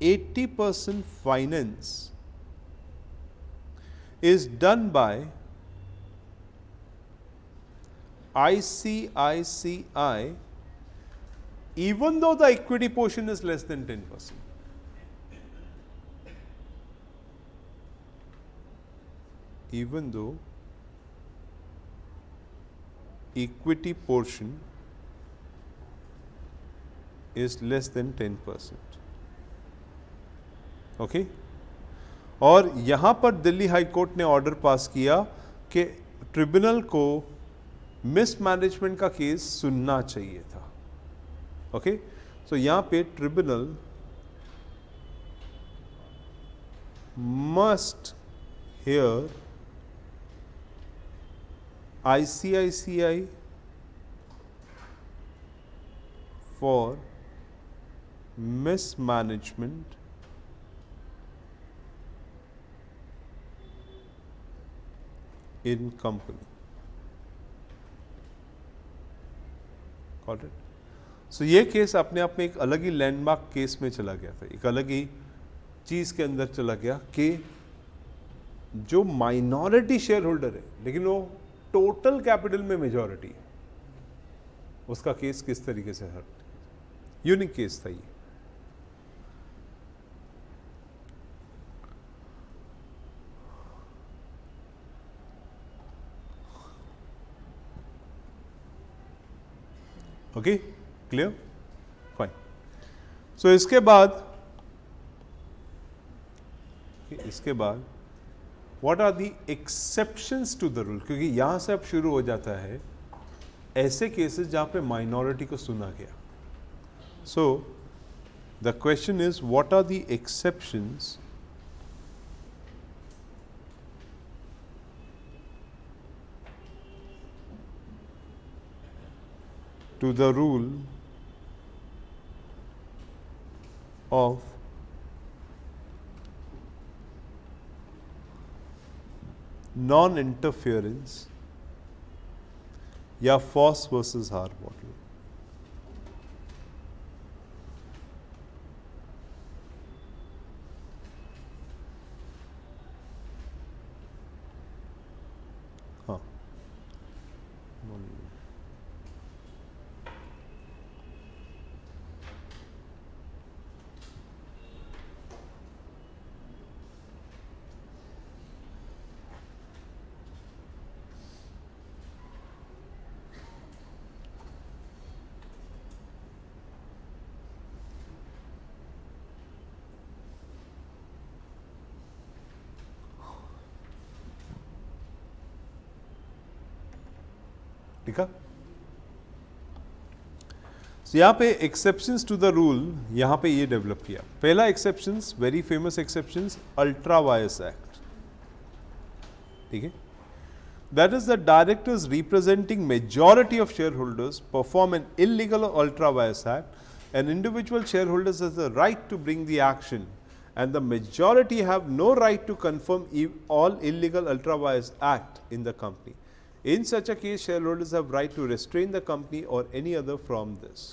80% finance is done by ICICI even though the equity portion is less than 10%. Even though equity portion is less than 10%. Okay, और यहां पर Delhi high court ने order pass किया कि tribunal को mismanagement का case सुनना चाहिए था। ओके, सो यहां पे tribunal must here ICICI for mismanagement in company. Got it? So ये केस अपने आप में एक अलग ही लैंडमार्क केस में चला गया था, एक अलग ही चीज के अंदर चला गया कि जो माइनॉरिटी शेयर होल्डर है लेकिन वो टोटल कैपिटल में मेजॉरिटी है, उसका केस किस तरीके से हल, यूनिक केस था ये। Okay, clear, fine. सो इसके बाद what are the exceptions to the rule, क्योंकि यहां से अब शुरू हो जाता है ऐसे केसेस जहां पे माइनॉरिटी को सुना गया। So the question is what are the exceptions to the rule of non-interference या Foss versus Harbottle। हाँ, ठीक है। तो यहाँ पे एक्सेप्शंस टू द रूल यहाँ पे ये डेवलप किया। पहला exceptions, very famous exceptions, ultra vires act, ठीक है। That is, the directors representing majority of shareholders perform an illegal or ultra vires act. An individual shareholders has the right to bring the action, and the majority have no right to confirm all illegal ultra vires act in the company. In such a case, shareholders have right to restrain the company or any other from this.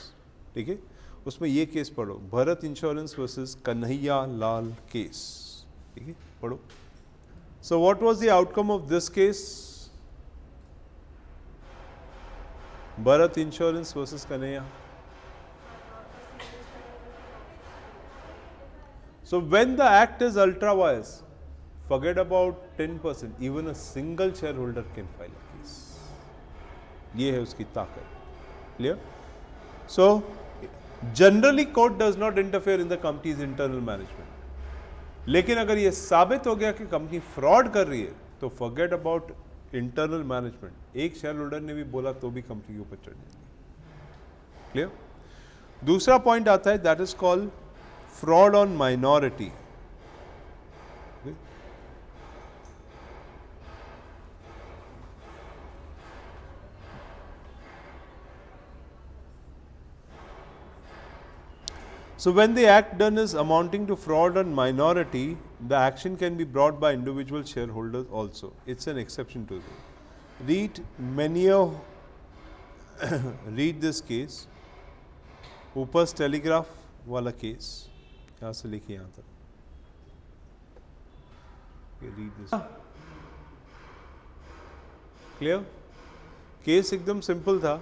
ठीक है, उसमें ये case पढ़ो, Bharat insurance versus Kanhaiya Lal case, ठीक है, पढ़ो। So what was the outcome of this case? Bharat Insurance versus Kanhaiya. So when the act is ultra vires, forget about 10%, even a single shareholder can file a case. ये है उसकी ताकत, clear? So generally court does not interfere in the company's internal management. लेकिन अगर ये साबित हो गया कि कंपनी फ्रॉड कर रही है तो forget about इंटरनल मैनेजमेंट, एक शेयर होल्डर ने भी बोला तो भी कंपनी के ऊपर चढ़ जाएगी, क्लियर। दूसरा पॉइंट आता है, that is called fraud on minority. So when the act done is amounting to fraud on minority, the action can be brought by individual shareholders also. It's an exception to this. Read read this case, ऊपर telegraph वाला case, यहाँ से लिखिए यहाँ तक। Read this. Clear? Case एकदम simple था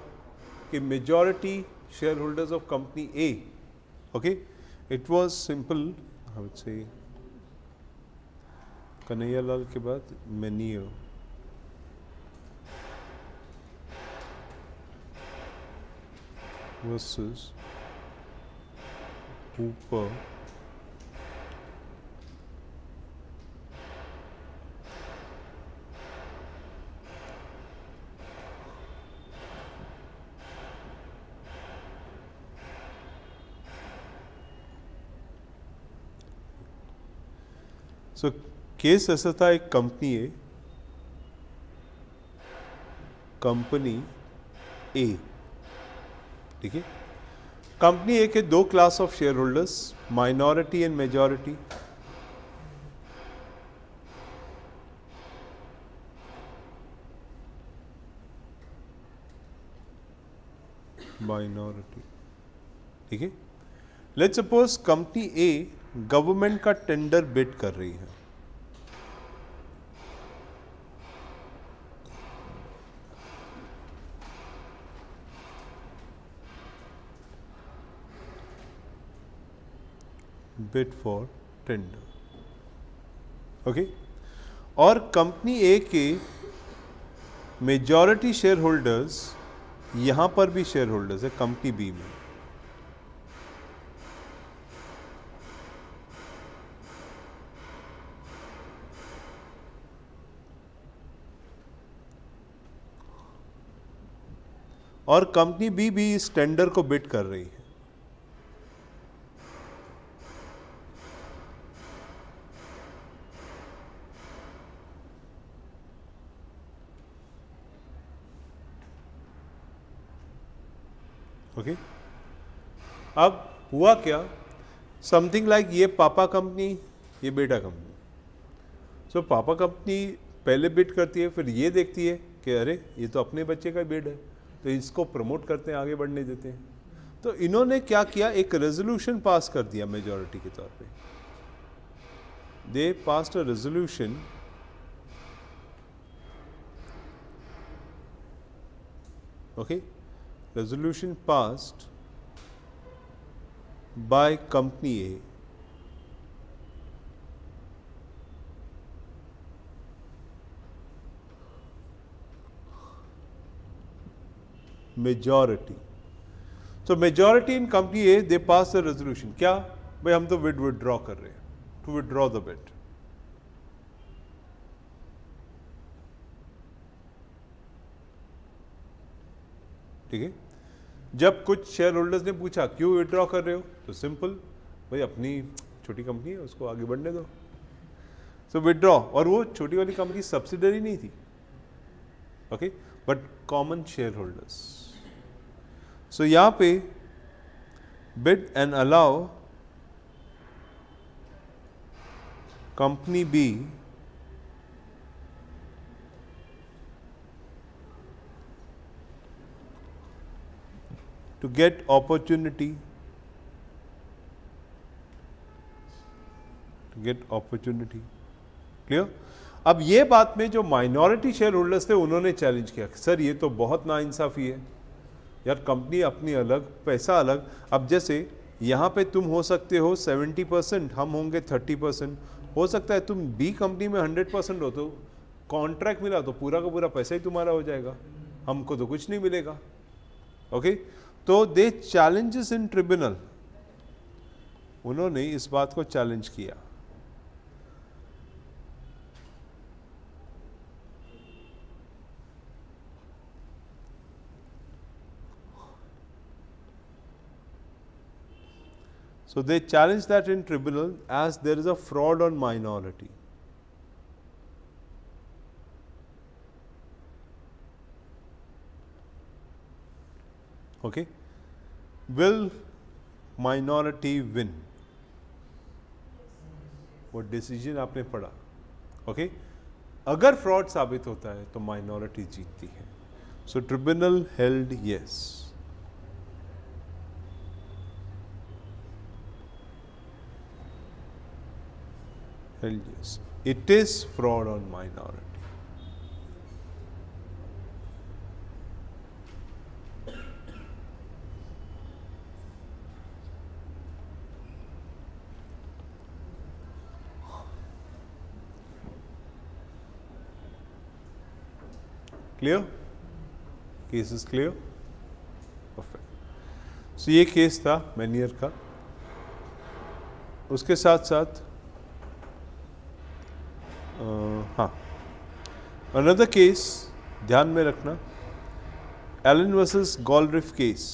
कि majority share holders of company A, okay, it was simple, I would say Kanhaiya Lal के बाद Manio versus ऊपर सो केस ऐसा था, एक कंपनी है, कंपनी ए, ठीक है। कंपनी ए के दो class of share holders, minority and majority. Minority, ठीक है। Let's suppose company A government का टेंडर बिड कर रही है, बिड फॉर टेंडर, ओके। और कंपनी ए के मेजॉरिटी शेयर होल्डर्स यहां पर भी शेयर होल्डर्स है कंपनी बी में, और कंपनी बी भी इस टेंडर को बिड कर रही है। ओके, अब हुआ क्या, समथिंग लाइक ये पापा कंपनी, ये बेटा कंपनी। सो पापा कंपनी पहले बिड करती है, फिर ये देखती है कि अरे ये तो अपने बच्चे का बिड है, तो इसको प्रमोट करते हैं, आगे बढ़ने देते हैं। तो इन्होंने क्या किया, एक रेजोल्यूशन पास कर दिया मेजॉरिटी के तौर पे। They passed a resolution okay, resolution passed by company A majority. तो majority in company A they pass the resolution, क्या भाई हम तो बिड विड्रॉ कर रहे हैं, टू विड्रॉ द बिड। ठीक है। जब कुछ शेयर होल्डर्स ने पूछा क्यों विड्रॉ कर रहे हो, तो सिंपल, भाई अपनी छोटी कंपनी है उसको आगे बढ़ने दो, सो विड्रॉ। और वो छोटी वाली कंपनी सब्सिडरी नहीं थी, okay, but common share holders. So यहां पे bid and allow company B to get opportunity, clear. अब ये बात में जो माइनॉरिटी शेयर होल्डर्स थे उन्होंने चैलेंज किया, सर ये तो बहुत नाइंसाफी है यार, कंपनी अपनी अलग, पैसा अलग। अब जैसे यहाँ पे तुम हो सकते हो 70%, हम होंगे 30%, हो सकता है तुम बी कंपनी में 100% हो, तो कॉन्ट्रैक्ट मिला तो पूरा का पूरा पैसा ही तुम्हारा हो जाएगा, हमको तो कुछ नहीं मिलेगा, ओके। तो दे चैलेंजेस इन ट्रिब्यूनल, उन्होंने इस बात को चैलेंज किया। So they challenge that in tribunal as there is a fraud on minority. Okay. Will minority win? वो डिसीजन आपने पढ़ा, ओके। अगर फ्रॉड साबित होता है तो माइनॉरिटी जीतती है। So tribunal held yes. Held yes, it is fraud on minority. Clear? Case is clear? Perfect. So ये केस था मैनियर का। उसके साथ साथ हाँ, अनदर केस ध्यान में रखना, एलन वर्सेस गॉलरिफ केस।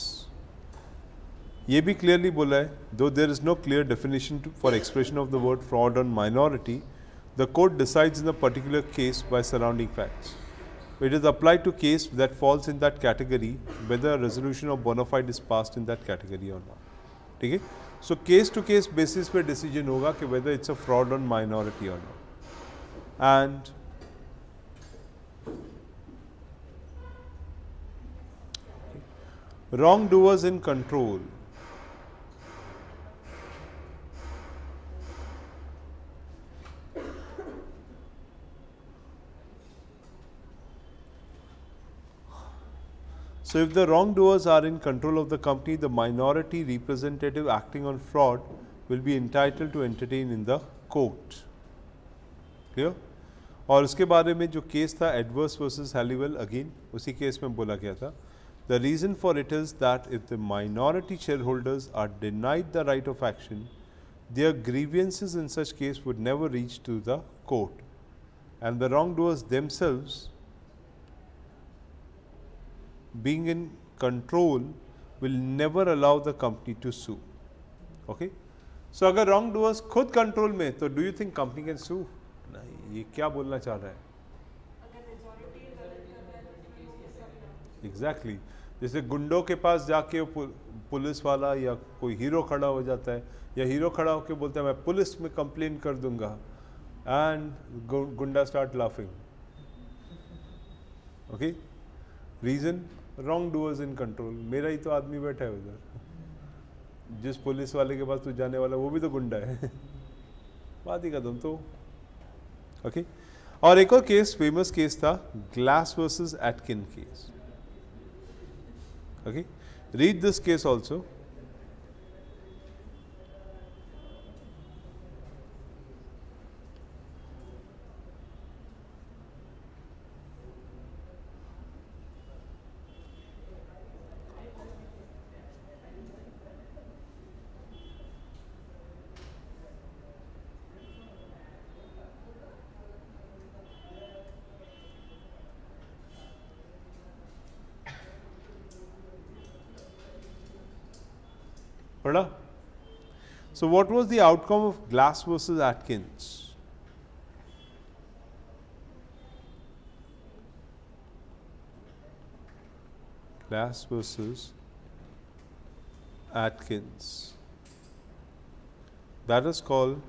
ये भी क्लियरली बोला है, though there is no clear definition for expression of the word fraud on minority, the court decides in the particular case by surrounding facts. It is apply to case that falls in that category whether resolution of bona fide is passed in that category और not, ठीक है। So case to case basis पे decision होगा कि whether it's a fraud on minority और not. And wrongdoers in control. So if the wrongdoers are in control of the company, the minority representative acting on fraud will be entitled to entertain in the court. Clear. और उसके बारे में जो case था Edwards versus Halliwell, again उसी case में बोला गया था, the reason for it is that if the minority share holders are denied the right of action, their grievances in such case would never reach to the court and the wrong doers themselves being in control will never allow the company to sue, okay. So अगर wrong doors खुद control में, तो do you think company can sue? नहीं। ये क्या बोलना चाह रहा है? एग्जैक्टली जैसे गुंडों के पास जाके पुलिस वाला या कोई हीरो खड़ा हो जाता है, या हीरो खड़ा होकर बोलता है मैं पुलिस में कंप्लेन कर दूंगा, and goonda start laughing, okay. Reason wrongdoers in control. मेरा ही तो आदमी बैठा है उधर, जिस पुलिस वाले के पास तू जाने वाला वो भी तो गुंडा है बात ही कदम तो, ओके। और एक और केस, फेमस केस था glass versus Atkin case, okay. Read this case also. पढ़ा? So what was the outcome of Glass versus Atkins? Glass versus Atkins. That is called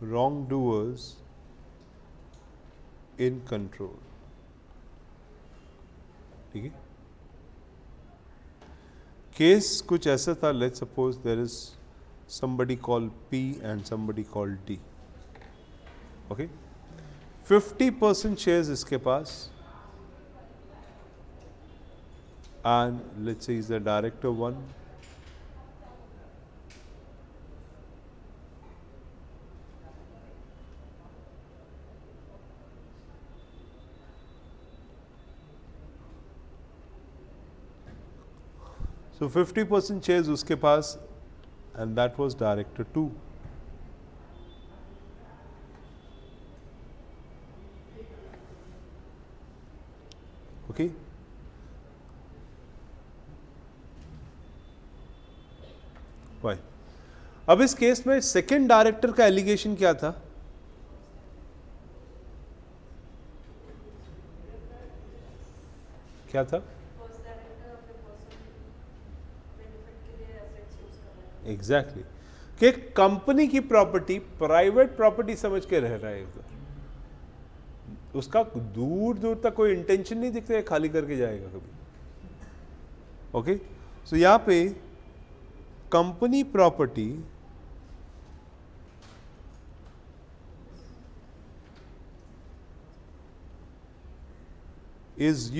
wrongdoers in control. ठीक है? Case कुछ ऐसा था, let's suppose there is somebody called P and somebody called D. Okay? 50% shares इसके पास, and let's say is the director 1. So 50% shares उसके पास, and that was director 2. Okay? Why? अब इस case में सेकेंड डायरेक्टर का allegation क्या था? क्या था? एग्जैक्टली कि कंपनी की प्रॉपर्टी प्राइवेट प्रॉपर्टी समझ के रह रहा है उधर, उसका दूर दूर तक कोई इंटेंशन नहीं दिखता है खाली करके जाएगा कभी. ओके, सो यहाँ पे company property is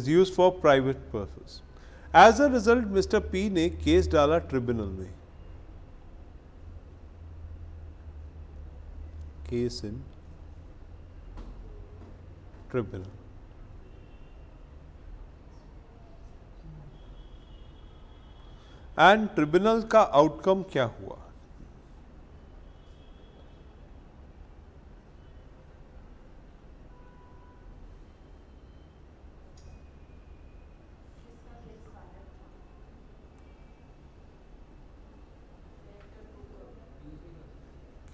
used for private purpose. As a result, Mr. P ने केस डाला ट्रिब्यूनल में, case in tribunal. And tribunal का आउटकम क्या हुआ?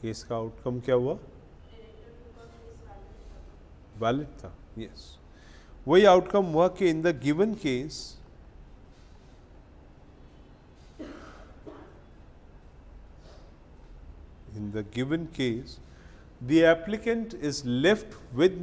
केस का आउटकम क्या हुआ? वैलिड था. यस, वही आउटकम हुआ कि in the given case the applicant is left with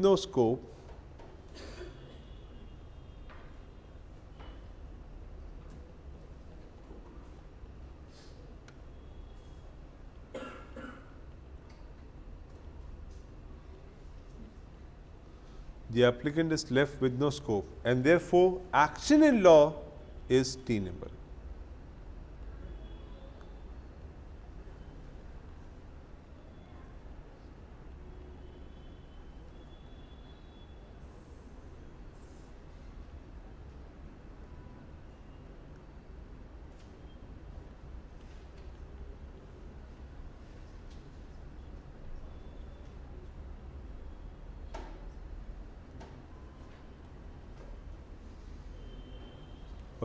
no scope and therefore action in law is tenable.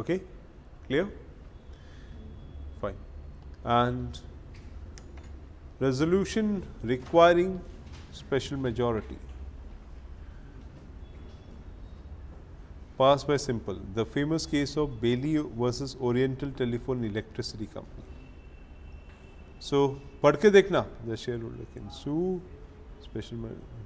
Okay, clear? Fine. And resolution requiring special majority passed by simple. The famous case of Bailey versus Oriental Telephone Electricity Company. So पढ़ के देखना. The shareholder can sue special majority.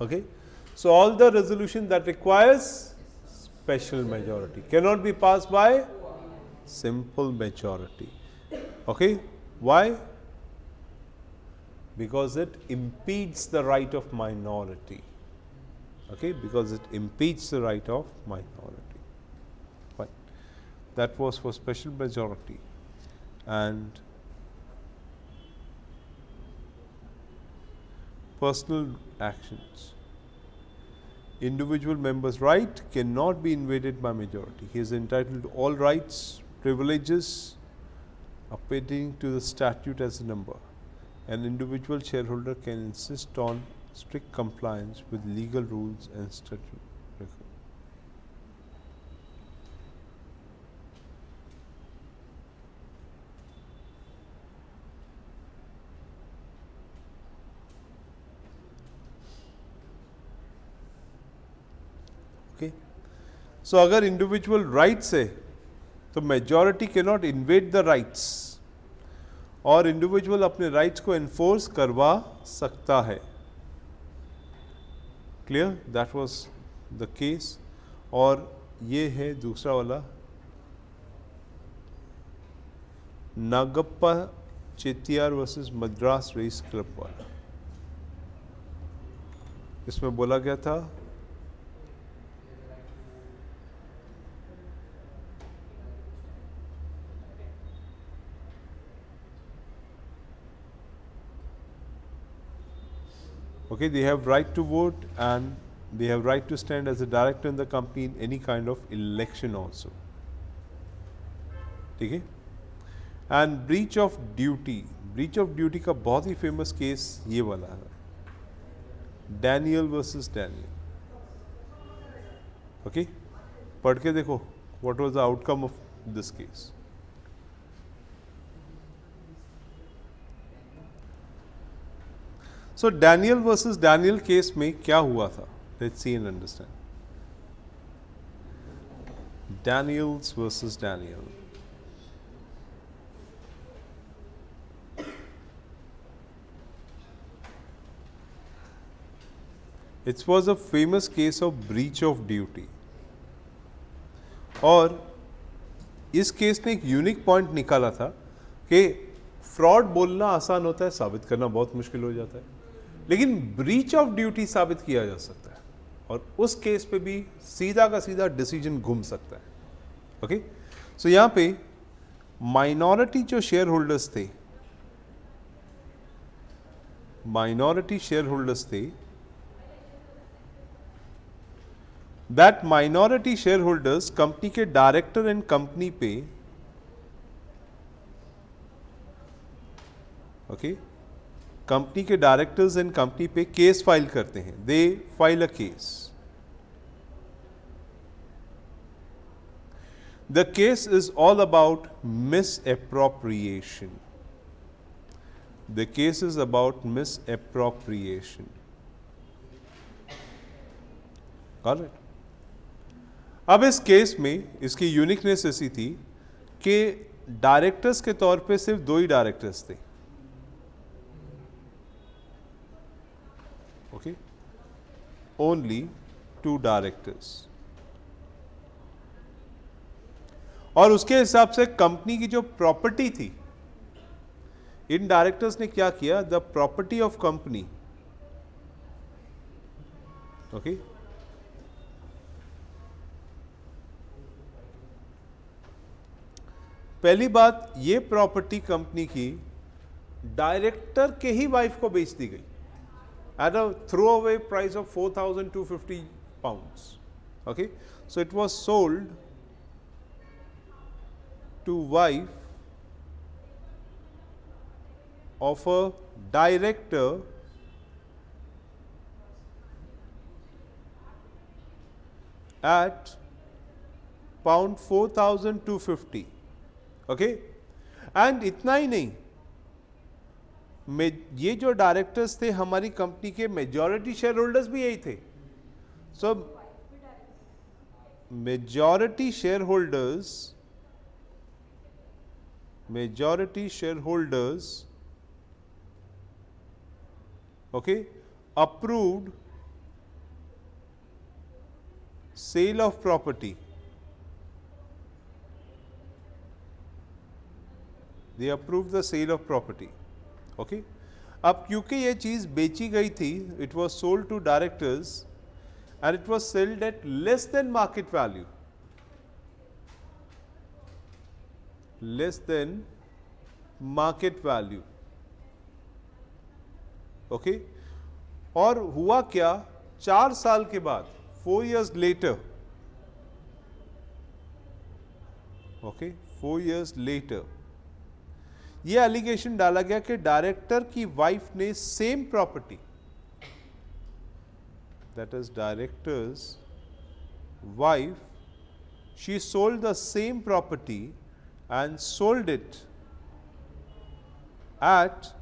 Okay, so all the resolution that requires special majority cannot be passed by simple majority. Okay, why? Because it impedes the right of minority. okay, because it impedes the right of minority. Fine. That was for special majority. And personal actions. Individual member's right cannot be invaded by majority. He is entitled to all rights, privileges appertaining to the statute as a number. An individual shareholder can insist on strict compliance with legal rules and statute. Okay. So अगर individual rights है तो majority can not invade the rights, और individual अपने rights को enforce करवा सकता है. Clear? That was the case. और ये है दूसरा वाला Nagappa Chettiar versus Madras race club वाला. इसमें बोला गया था okay, they have right to vote and they have right to stand as a director in the company in any kind of election also. ठीक है. And breach of duty. Breach of duty का बहुत ही famous case ये वाला है, Daniel versus Daniel. Okay, पढ़ के देखो what was the outcome of this case. So Daniel versus Daniel case में क्या हुआ था? Let's see and understand. Daniels versus Daniel. It was a famous case of breach of duty. और इस case ने एक यूनिक पॉइंट निकाला था कि फ्रॉड बोलना आसान होता है, साबित करना बहुत मुश्किल हो जाता है, लेकिन ब्रीच ऑफ ड्यूटी साबित किया जा सकता है, और उस केस पे भी सीधा का सीधा डिसीजन घूम सकता है. ओके, सो यहाँ पे माइनॉरिटी जो शेयर होल्डर्स थे, माइनॉरिटी शेयर होल्डर्स थे, that minority share holders company के डायरेक्टर एंड कंपनी पे ओके कंपनी के डायरेक्टर्स एंड कंपनी पे केस फाइल करते हैं. They file a case. The case is all about misappropriation. The case is about misappropriation. Got it? अब इस case में इसकी यूनिकनेस ऐसी थी कि डायरेक्टर्स के तौर पे सिर्फ दो ही डायरेक्टर्स थे. Okay, only 2 directors. और उसके हिसाब से कंपनी की जो प्रॉपर्टी थी, इन डायरेक्टर्स ने क्या किया? The property of company, okay, पहली बात, ये प्रॉपर्टी कंपनी की डायरेक्टर के ही वाइफ को बेच दी गई at a throw away price of 4,250 pounds. Okay, so it was sold to wife of a director at pound 4,250. Okay, and इतना ही नहीं, ये जो डायरेक्टर्स थे हमारी कंपनी के मेजॉरिटी शेयर होल्डर्स भी यही थे. So majority share holders okay approved sale of property. They approved the sale of property. अब क्योंकि ये चीज़ बेची गई थी, it was sold to directors and it was sold at less than market value, less than market value, okay और हुआ क्या, 4 साल के बाद 4 years later, okay 4 years later ये एलिगेशन डाला गया कि डायरेक्टर की वाइफ ने same property, that is director's wife, she sold the same property and sold it at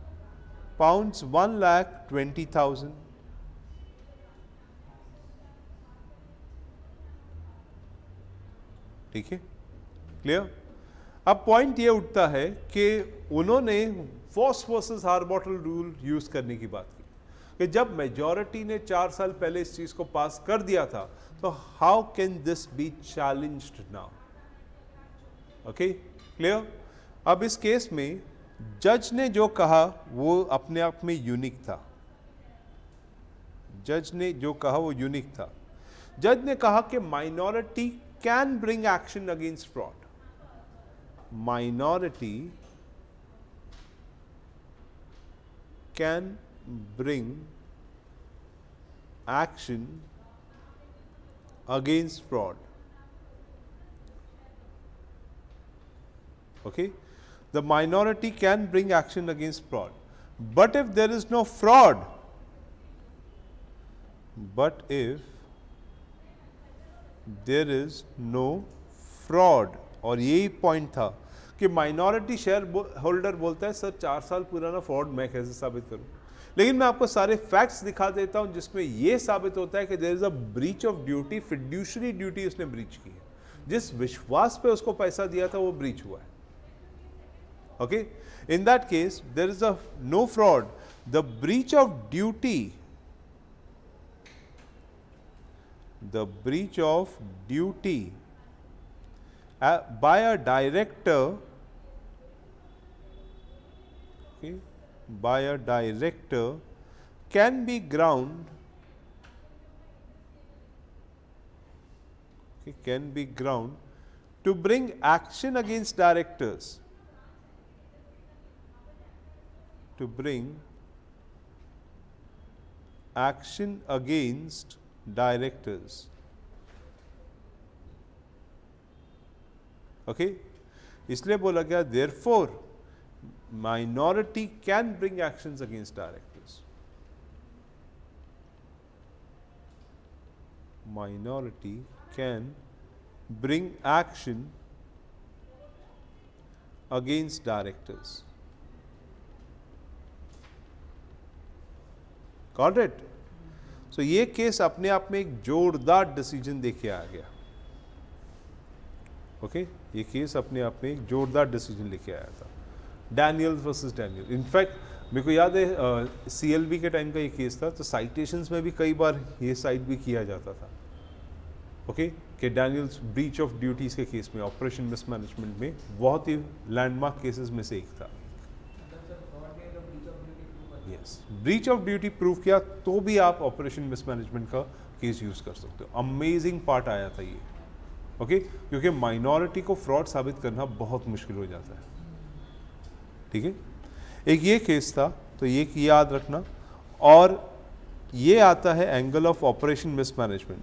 pounds 1,20,000. ठीक है, क्लियर। अब पॉइंट ये उठता है कि उन्होंने Foss versus Harbottle rule use करने की बात की कि जब मेजॉरिटी ने 4 साल पहले इस चीज को पास कर दिया था तो how can this B challenged now, okay clear. अब इस केस में जज ने जो कहा वो अपने आप में यूनिक था, जज ने जो कहा वो यूनिक था। जज ने कहा कि minority can bring action against fraud, minority can bring action against fraud. Okay, the minority can bring action against fraud, but if there is no fraud, but if there is no fraud, और यही point था कि minority share holder बोलता है sir 4 साल पुराना fraud मैं कैसे साबित करूं, लेकिन मैं आपको सारे फैक्ट्स दिखा देता हूं जिसमें यह साबित होता है कि there is a breach of duty, fiduciary duty उसने ब्रीच की है, जिस विश्वास पे उसको पैसा दिया था वो ब्रीच हुआ है। Okay, in that case there is a no fraud, the breach of duty, the breach of duty by a director, okay, by a director can be ground, okay, can be ground to bring action against directors, to bring action against directors. Okay, इसलिए बोला गया therefore minority can bring actions against directors, minority can bring action against directors. Got it. So ये case अपने आप में एक जोरदार decision देके आ गया, ओके ये केस अपने आप में एक जोरदार डिसीजन लेके आया था, डैनियल्स वर्सेस डैनियल। इनफैक्ट मेरे को याद है सीएलबी के टाइम का ये केस था, तो साइटेशंस में भी कई बार ये साइट भी किया जाता था, ओके कि डैनियल्स ब्रीच ऑफ ड्यूटीज के केस में, ऑपरेशन मिसमैनेजमेंट में बहुत ही लैंडमार्क केसेस में से एक था। Yes, breach of duty prove किया तो भी आप ऑपरेशन मिसमैनेजमेंट का केस यूज कर सकते हो। अमेजिंग पार्ट आया था ये, ओके क्योंकि माइनॉरिटी को फ्रॉड साबित करना बहुत मुश्किल हो जाता है। ठीक है, एक ये केस था तो ये याद रखना। और ये आता है angle of operation mismanagement,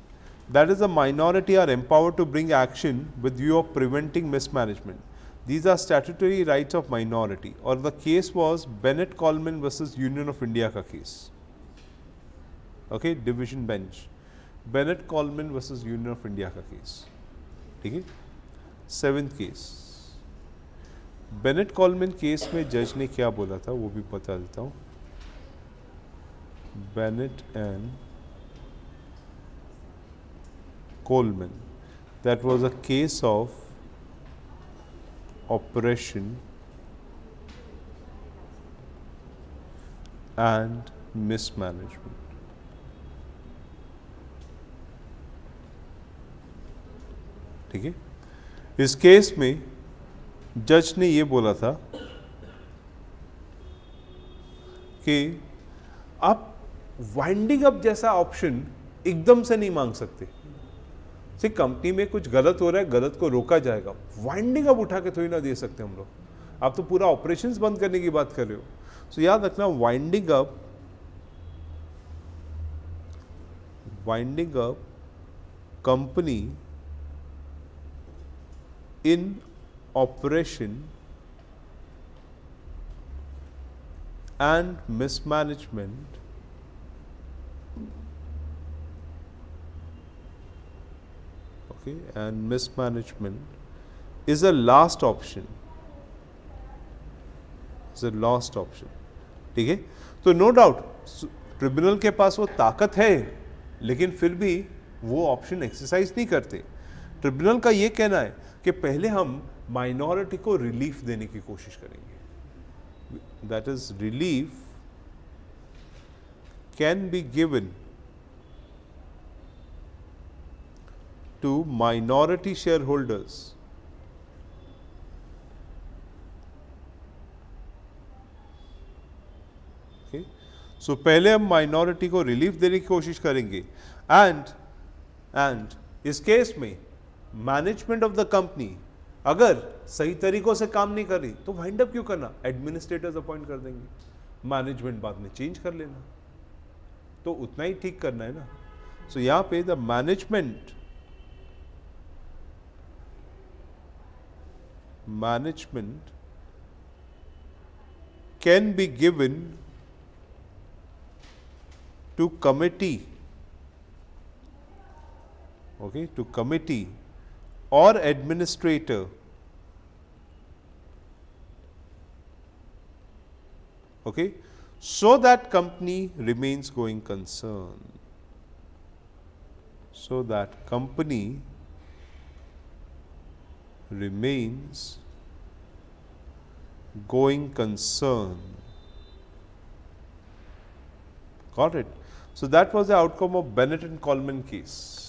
that is the minority are empowered to bring action with view of preventing mismanagement, these are statutory rights of minority. और the case was Bennett Coleman versus Union of India का case, okay division bench, Bennett Coleman versus Union of India का case. ठीक है, 7th case, Bennett Coleman case में जज ने क्या बोला था वो भी बता देता हूं। Bennett and Coleman, that was a case of operation and mismanagement. ठीक है, इस केस में जज ने ये बोला था कि आप वाइंडिंग अप जैसा ऑप्शन एकदम से नहीं मांग सकते। से कंपनी में कुछ गलत हो रहा है, गलत को रोका जाएगा, वाइंडिंग अप उठा के थोड़ी ना दे सकते हम लोग। आप तो पूरा ऑपरेशंस बंद करने की बात कर रहे हो। सो याद रखना, winding up company in operation and mismanagement is a last option, ठीक है। तो नो डाउट ट्रिब्यूनल के पास वो ताकत है, लेकिन फिर भी वो ऑप्शन एक्सरसाइज नहीं करते। ट्रिब्यूनल का ये कहना है कि पहले हम माइनॉरिटी को रिलीफ देने की कोशिश करेंगे। That is, relief can be given to minority shareholders okay? So पहले हम माइनॉरिटी को रिलीफ देने की कोशिश करेंगे एंड इस केस में मैनेजमेंट ऑफ द कंपनी अगर सही तरीकों से काम नहीं कर रही तो वाइंड अप क्यों करना, एडमिनिस्ट्रेटर्स अपॉइंट कर देंगे, मैनेजमेंट बाद में चेंज कर लेना, तो उतना ही ठीक करना है ना। सो यहां पे the management can be given to committee, okay, to committee or administrator okay, so that company remains going concern, so that company remains going concern. Got it? So that was the outcome of Bennett and Coleman case.